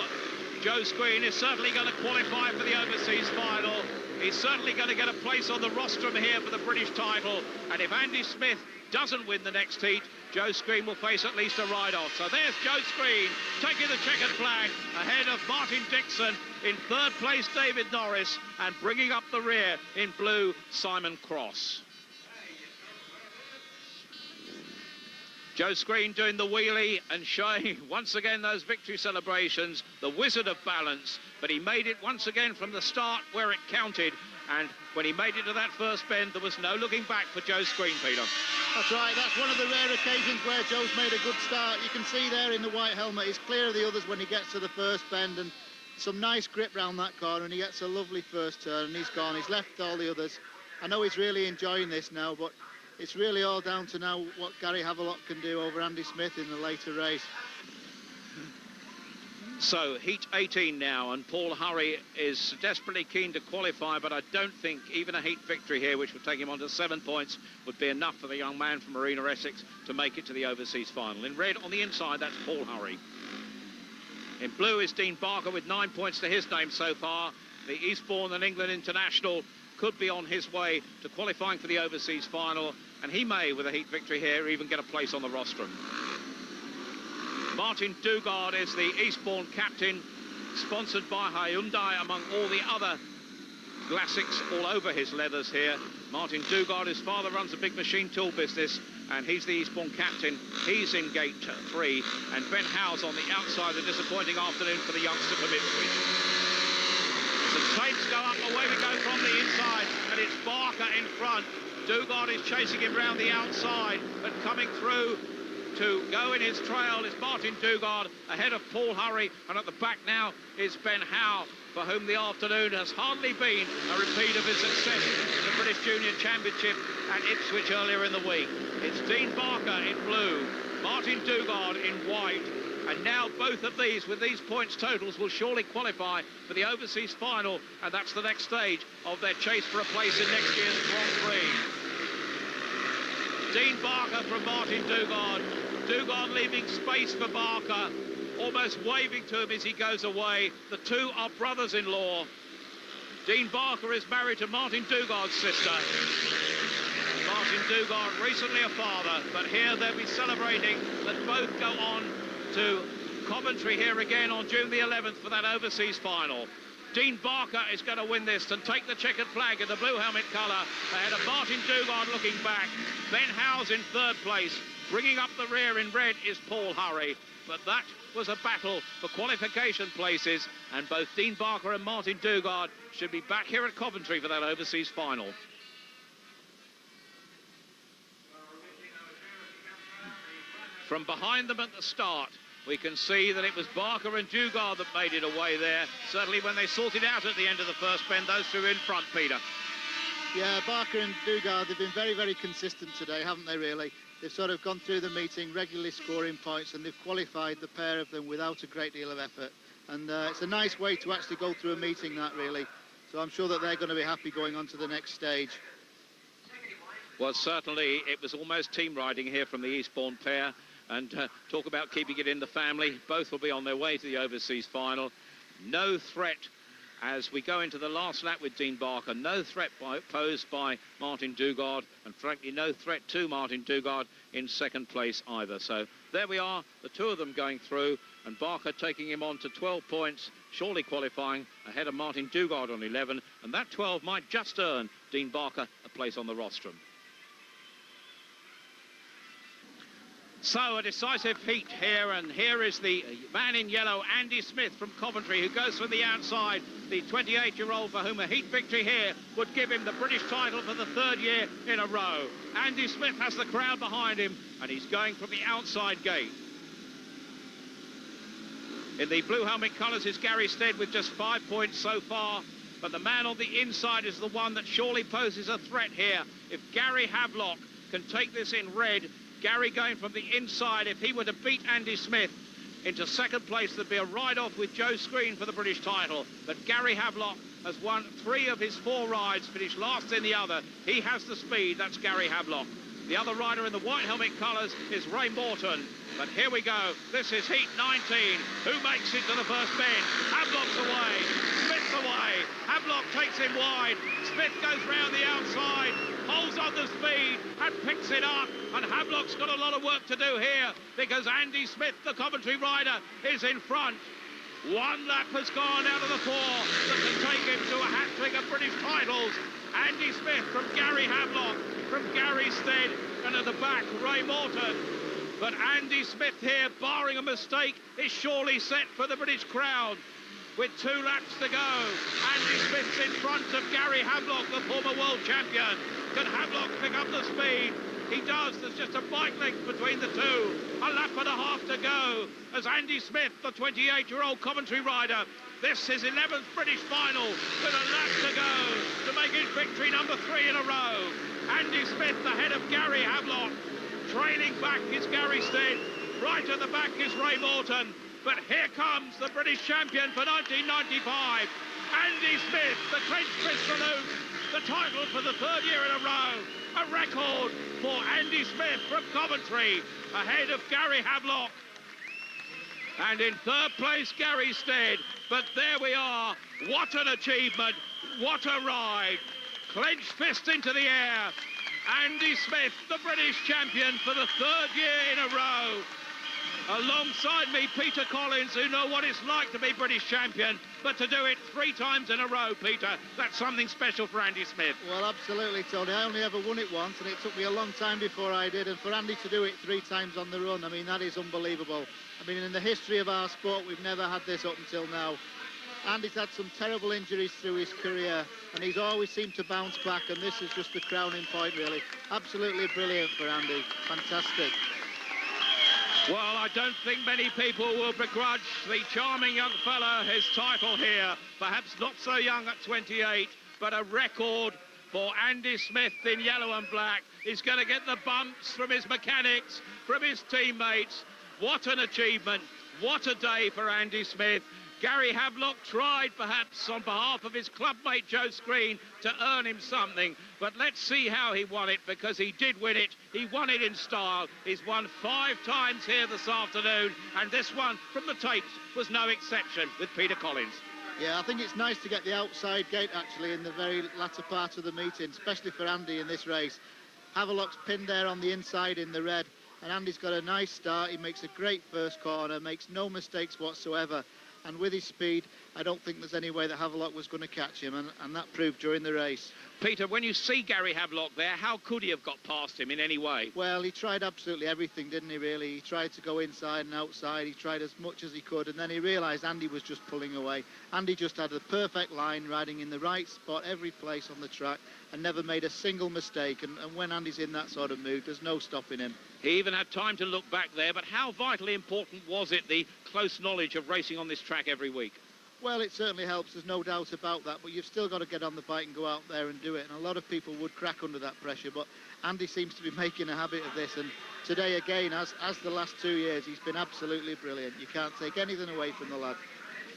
Joe Screen is certainly going to qualify for the overseas final. He's certainly going to get a place on the rostrum here for the British title, and if Andy Smith doesn't win the next heat, Joe Screen will face at least a ride-off. So there's Joe Screen taking the checkered flag ahead of Martin Dixon. In third place, David Norris, and bringing up the rear in blue, Simon Cross. Joe Screen doing the wheelie and showing once again those victory celebrations, the wizard of balance, but he made it once again from the start where it counted. And when he made it to that first bend, there was no looking back for Joe Screen, Peter. That's right, that's one of the rare occasions where Joe's made a good start. You can see there in the white helmet, he's clear of the others when he gets to the first bend, and some nice grip round that corner, and he gets a lovely first turn, and he's gone. He's left all the others. I know he's really enjoying this now, but it's really all down to now what Gary Havelock can do over Andy Smith in the later race. So, heat 18 now, and Paul Hurry is desperately keen to qualify, but I don't think even a heat victory here, which would take him on to 7 points, would be enough for the young man from Marina Essex to make it to the overseas final. In red on the inside, that's Paul Hurry. In blue is Dean Barker with 9 points to his name so far. The Eastbourne and England international could be on his way to qualifying for the overseas final, and he may, with a heat victory here, even get a place on the rostrum. Martin Dugard is the Eastbourne captain, sponsored by Hyundai, among all the other classics all over his leathers here. Martin Dugard, his father runs a big machine tool business, and he's the Eastbourne captain. He's in gate 3, and Ben Howes on the outside. A disappointing afternoon for the youngster from Ipswich. The tapes go up, away we go from the inside, and it's Barker in front. Dugard is chasing him round the outside, but coming through to go in his trail is Martin Dugard ahead of Paul Hurry, and at the back now is Ben Howe, for whom the afternoon has hardly been a repeat of his success in the British Junior Championship at Ipswich earlier in the week. It's Dean Barker in blue, Martin Dugard in white, and now both of these, with these points totals, will surely qualify for the overseas final, and that's the next stage of their chase for a place in next year's Grand Prix. Dean Barker from Martin Dugard. Dugard leaving space for Barker, almost waving to him as he goes away. The two are brothers-in-law. Dean Barker is married to Martin Dugard's sister. Martin Dugard, recently a father, but here they'll be celebrating that both go on to Coventry here again on June the 11th for that overseas final. Dean Barker is going to win this and take the checkered flag in the blue helmet colour ahead of Martin Dugard looking back. Ben Howes in third place. Bringing up the rear in red is Paul Hurry. But that was a battle for qualification places, and both Dean Barker and Martin Dugard should be back here at Coventry for that overseas final. From behind them at the start, we can see that it was Barker and Dugard that made it away there. Certainly when they sorted out at the end of the first bend, those two in front, Peter. Yeah, Barker and Dugard, they've been very, very consistent today, haven't they, really? They've sort of gone through the meeting, regularly scoring points, and they've qualified, the pair of them, without a great deal of effort. And it's a nice way to actually go through a meeting, that, really. So I'm sure that they're going to be happy going on to the next stage. Well, certainly it was almost team riding here from the Eastbourne pair. And talk about keeping it in the family. Both will be on their way to the overseas final. No threat as we go into the last lap with Dean Barker. No threat posed by Martin Dugard, and frankly no threat to Martin Dugard in second place either. So there we are, the two of them going through, and Barker taking him on to 12 points, surely qualifying ahead of Martin Dugard on 11, and that 12 might just earn Dean Barker a place on the rostrum. So a decisive heat here, and here is the man in yellow, Andy Smith from Coventry, who goes from the outside, the 28-year-old for whom a heat victory here would give him the British title for the third year in a row. Andy Smith has the crowd behind him, and he's going from the outside gate. In the blue helmet colours is Gary Stead with just 5 points so far, but the man on the inside is the one that surely poses a threat here. If Gary Havelock can take this in red, Gary going from the inside, if he were to beat Andy Smith into second place, there'd be a ride-off with Joe Screen for the British title. But Gary Havelock has won 3 of his 4 rides, finished last in the other. He has the speed, that's Gary Havelock. The other rider in the white helmet colours is Ray Morton. But here we go, this is heat 19. Who makes it to the first bend? Havelock's away, Smith's away. Havelock takes him wide. Smith goes round the outside, holds on the speed and picks it up. And Havelock's got a lot of work to do here because Andy Smith, the Coventry rider, is in front. 1 lap has gone out of the 4 that can take him to a hat-trick of British titles. Andy Smith from Gary Havelock, from Gary Stead, and at the back, Ray Morton. But Andy Smith here, barring a mistake, is surely set for the British crown. With 2 laps to go, Andy Smith's in front of Gary Havelock, the former world champion. Can Havelock pick up the speed? He does. There's just a bike length between the two. A lap and a half to go as Andy Smith, the 28-year-old Coventry rider, this is 11th British final with a lap to go to make his victory number 3 in a row. Andy Smith ahead of Gary Havelock. Trailing back is Gary Stead. Right at the back is Ray Morton. But here comes the British champion for 1995. Andy Smith, the clenched fist salute. The title for the 3rd year in a row. A record for Andy Smith from Coventry, ahead of Gary Havelock. And in 3rd place, Gary Stead. But there we are. What an achievement. What a ride. Clenched fist into the air. Andy Smith, the British champion for the 3rd year in a row. Alongside me, Peter Collins, who know what it's like to be British champion, but to do it 3 times in a row, Peter, that's something special for Andy Smith. Well, absolutely, Tony. I only ever won it once, and it took me a long time before I did. And for Andy to do it 3 times on the run, I mean, that is unbelievable. I mean, in the history of our sport, we've never had this up until now. Andy's had some terrible injuries through his career, and he's always seemed to bounce back, and this is just the crowning point, really. Absolutely brilliant for Andy. Fantastic. Well, I don't think many people will begrudge the charming young fella his title here. Perhaps not so young at 28, but a record for Andy Smith in yellow and black. He's going to get the bumps from his mechanics, from his teammates. What an achievement. What a day for Andy Smith. Gary Havelock tried, perhaps, on behalf of his clubmate Joe Screen to earn him something. But let's see how he won it, because he did win it. He won it in style. He's won 5 times here this afternoon, and this one from the tapes was no exception with Peter Collins. Yeah, I think it's nice to get the outside gate, actually, in the very latter part of the meeting, especially for Andy in this race. Havelock's pinned there on the inside in the red, and Andy's got a nice start. He makes a great first corner, makes no mistakes whatsoever. And with his speed, I don't think there's any way that Havelock was going to catch him, and that proved during the race. Peter, when you see Gary Havelock there, how could he have got past him in any way? Well, he tried absolutely everything, didn't he, really? He tried to go inside and outside. He tried as much as he could, and then he realised Andy was just pulling away. Andy just had the perfect line, riding in the right spot every place on the track, and never made a single mistake. And when Andy's in that sort of mood, there's no stopping him. He even had time to look back there, but how vitally important was it, the close knowledge of racing on this track every week? Well, it certainly helps, there's no doubt about that, but you've still got to get on the bike and go out there and do it, and a lot of people would crack under that pressure, but Andy seems to be making a habit of this, and today again, as the last 2 years, he's been absolutely brilliant. You can't take anything away from the lad.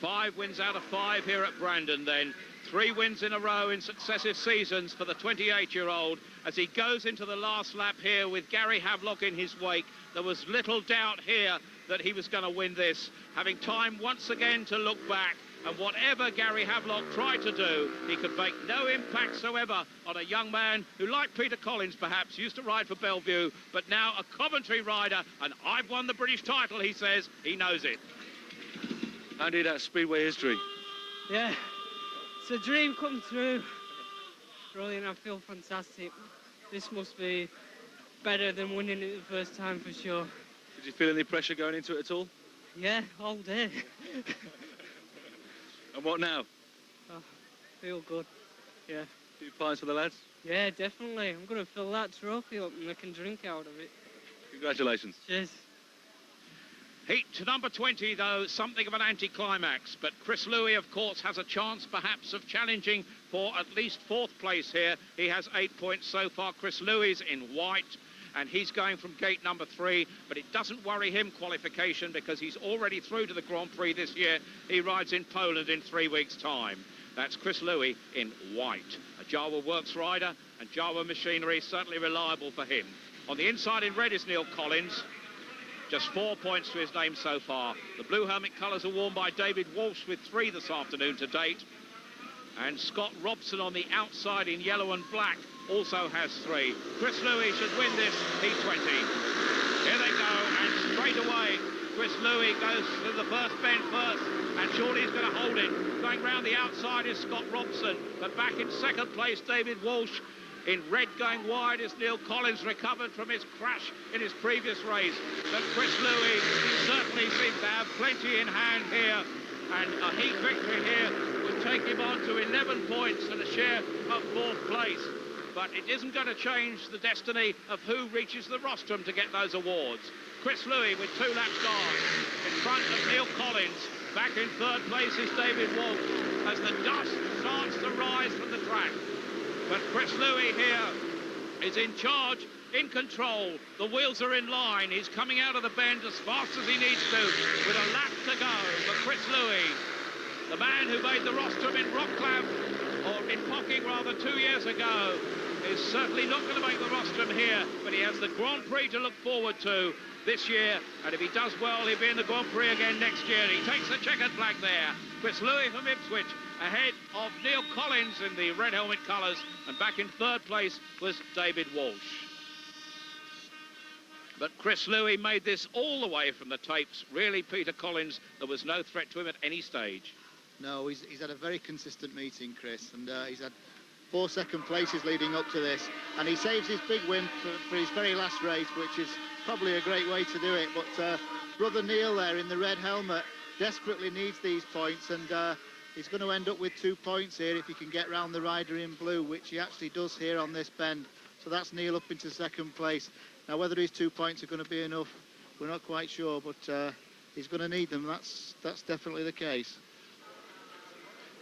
5 wins out of 5 here at Brandon then. 3 wins in a row in successive seasons for the 28-year-old. As he goes into the last lap here with Gary Havelock in his wake, there was little doubt here that he was going to win this. Having time once again to look back, And whatever Gary Havelock tried to do, he could make no impact whatsoever on a young man who, like Peter Collins perhaps, used to ride for Bellevue, but now a Coventry rider, and I've won the British title, he says. He knows it. Andy, that's Speedway history. Yeah, it's a dream come true. Brilliant, I feel fantastic. This must be better than winning it the first time for sure. Did you feel any pressure going into it at all? Yeah, all day. And what now? Oh, feel good, yeah. A few pints for the lads? Yeah, definitely. I'm going to fill that trophy up and I can drink out of it. Congratulations. Cheers. Heat to number 20, though, something of an anticlimax. But Chris Louis, of course, has a chance, perhaps, of challenging for at least 4th place here. He has 8 points so far. Chris Louis in white, and he's going from gate number 3. But it doesn't worry him, qualification, because he's already through to the Grand Prix this year. He rides in Poland in 3 weeks' time. That's Chris Louis in white. A Jawa Works rider, and Jawa machinery certainly reliable for him. On the inside in red is Neil Collins. Just 4 points to his name so far. The blue helmet colours are worn by David Walsh with 3 this afternoon to date. And Scott Robson on the outside in yellow and black also has 3. Chris Louis should win this T20. Here they go, and straight away, Chris Louis goes to the first bend first, and surely he's going to hold it. Going round the outside is Scott Robson, but back in 2nd place, David Walsh. In red going wide is Neil Collins, recovered from his crash in his previous race. But Chris Louis certainly seems to have plenty in hand here. And a heat victory here would take him on to 11 points and a share of 4th place. But it isn't going to change the destiny of who reaches the rostrum to get those awards. Chris Louis with 2 laps gone in front of Neil Collins. Back in 3rd place is David Walsh as the dust starts to rise from the track. But Chris Louis here is in charge, in control. The wheels are in line. He's coming out of the bend as fast as he needs to with a lap to go for Chris Louis. The man who made the rostrum in Rocklab, or in Pocking rather, 2 years ago, is certainly not going to make the rostrum here, but he has the Grand Prix to look forward to this year, and if he does well, he'll be in the Grand Prix again next year. He takes the checkered flag there. Chris Louis from Ipswich ahead of Neil Collins in the red helmet colours, and back in 3rd place was David Walsh. But Chris Louis made this all the way from the tapes. Really, Peter Collins, there was no threat to him at any stage. No, he's had a very consistent meeting, Chris, and he's had 4 second places leading up to this, and he saves his big win for his very last race, which is probably a great way to do it. But brother Neil there in the red helmet desperately needs these points, and he's going to end up with 2 points here if he can get round the rider in blue, which he actually does here on this bend. So that's Neil up into 2nd place. Now, whether his 2 points are going to be enough, we're not quite sure, but he's going to need them. That's definitely the case.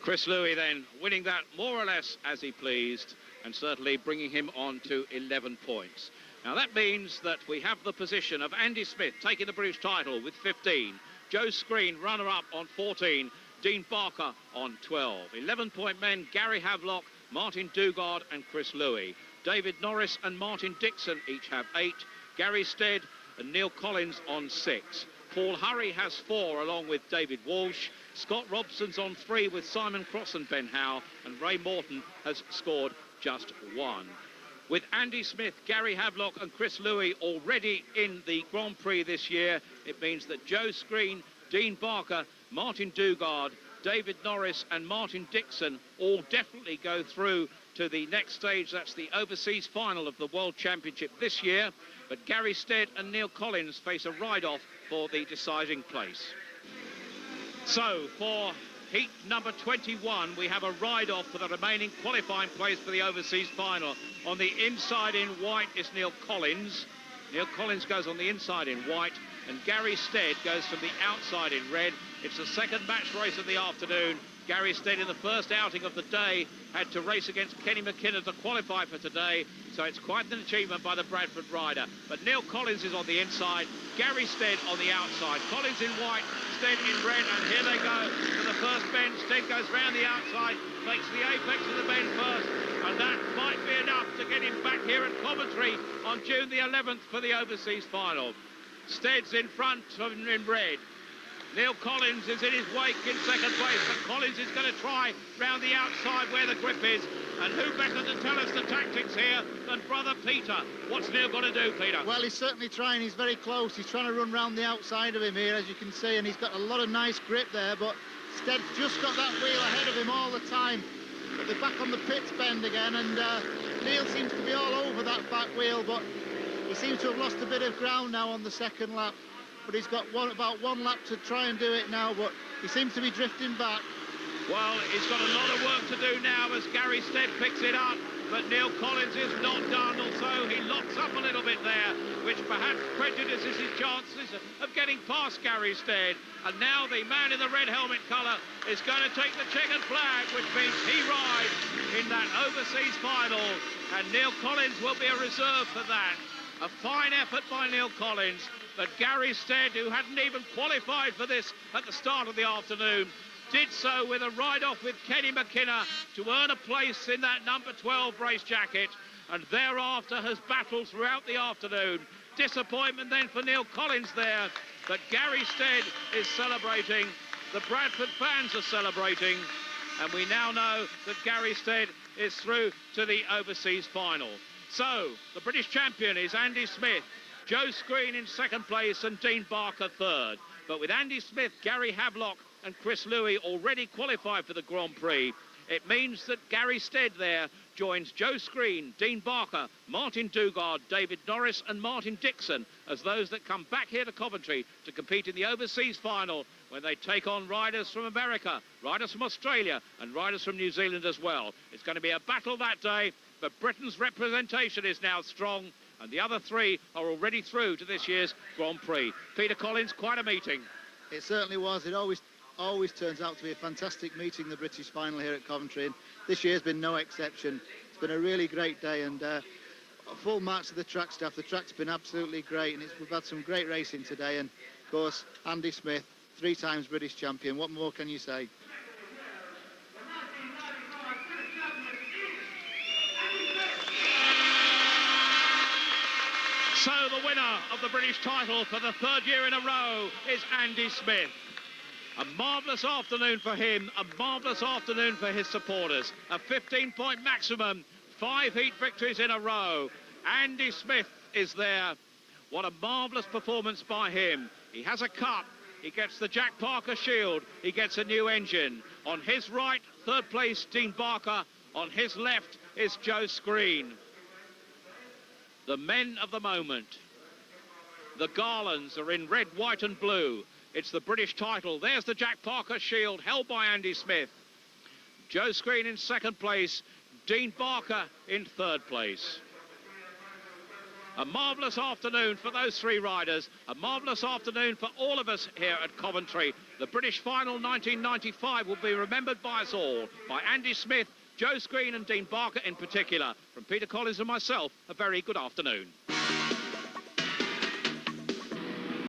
Chris Louis then winning that more or less as he pleased, and certainly bringing him on to 11 points. Now that means that we have the position of Andy Smith taking the British title with 15, Joe Screen runner-up on 14, Dean Barker on 12. 11-point men, Gary Havelock, Martin Dugard and Chris Louis. David Norris and Martin Dixon each have 8, Gary Stead and Neil Collins on 6. Paul Hurry has 4 along with David Walsh. Scott Robson's on 3 with Simon Cross and Ben Howe, and Ray Morton has scored just 1. With Andy Smith, Gary Havelock and Chris Louis already in the Grand Prix this year, it means that Joe Screen, Dean Barker, Martin Dugard, David Norris and Martin Dixon all definitely go through to the next stage. That's the overseas final of the World Championship this year. But Gary Stead and Neil Collins face a ride-off for the deciding place. So, for heat number 21, we have a ride-off for the remaining qualifying place for the overseas final. On the inside in white is Neil Collins. Neil Collins goes on the inside in white, and Gary Stead goes from the outside in red. It's the 2nd match race of the afternoon. Gary Stead, in the first outing of the day, had to race against Kenny McKinnon to qualify for today, so it's quite an achievement by the Bradford rider. But Neil Collins is on the inside, Gary Stead on the outside. Collins in white, Stead in red, and here they go to the first bend. Stead goes round the outside, makes the apex of the bend first, and that might be enough to get him back here at Coventry on June the 11th for the overseas final. Stead's in front in red. Neil Collins is in his wake in second place, but Collins is going to try round the outside where the grip is. And who better to tell us the tactics here than brother Peter? What's Neil going to do, Peter? Well, he's certainly trying. He's very close. He's trying to run round the outside of him here, as you can see, and he's got a lot of nice grip there, but Stead's just got that wheel ahead of him all the time. But they're back on the pits bend again, and Neil seems to be all over that back wheel, but he seems to have lost a bit of ground now on the second lap. But he's got about one lap to try and do it now, but he seems to be drifting back. Well, he's got a lot of work to do now as Gary Stead picks it up, but Neil Collins is not done, although he locks up a little bit there, which perhaps prejudices his chances of getting past Gary Stead. And now the man in the red helmet colour is going to take the checkered flag, which means he rides in that overseas final, and Neil Collins will be a reserve for that. A fine effort by Neil Collins, but Gary Stead, who hadn't even qualified for this at the start of the afternoon, did so with a ride-off with Kenny McKenna to earn a place in that number 12 race jacket, and thereafter has battled throughout the afternoon. Disappointment then for Neil Collins there, but Gary Stead is celebrating. The Bradford fans are celebrating, and we now know that Gary Stead is through to the overseas final. So, the British champion is Andy Smith, Joe Screen in second place and Dean Barker third. But with Andy Smith, Gary Havelock and Chris Louis already qualified for the Grand Prix, it means that Gary Stead there joins Joe Screen, Dean Barker, Martin Dugard, David Norris and Martin Dixon as those that come back here to Coventry to compete in the overseas final when they take on riders from America, riders from Australia and riders from New Zealand as well. It's going to be a battle that day, but Britain's representation is now strong, and the other three are already through to this year's Grand Prix. Peter Collins, quite a meeting. It certainly was. It always turns out to be a fantastic meeting, the British final here at Coventry, and this year's been no exception. It's been a really great day, and a full marks to the track staff. The track's been absolutely great, and we've had some great racing today, and of course Andy Smith, 3 times British champion. What more can you say? So the winner of the British title for the 3rd year in a row is Andy Smith. A marvellous afternoon for him, a marvellous afternoon for his supporters. A 15-point maximum, 5 heat victories in a row. Andy Smith is there. What a marvellous performance by him. He has a cup, he gets the Jack Parker Shield, he gets a new engine. On his right, 3rd place, Dean Barker. On his left is Joe Screen. The men of the moment. The garlands are in red, white and blue. It's the British title. There's the Jack Parker Shield held by Andy Smith. Joe Screen in 2nd place. Dean Barker in 3rd place. A marvellous afternoon for those 3 riders. A marvellous afternoon for all of us here at Coventry. The British final 1995 will be remembered by us all. By Andy Smith, Joe Screen and Dean Barker in particular. From Peter Collins and myself, a very good afternoon.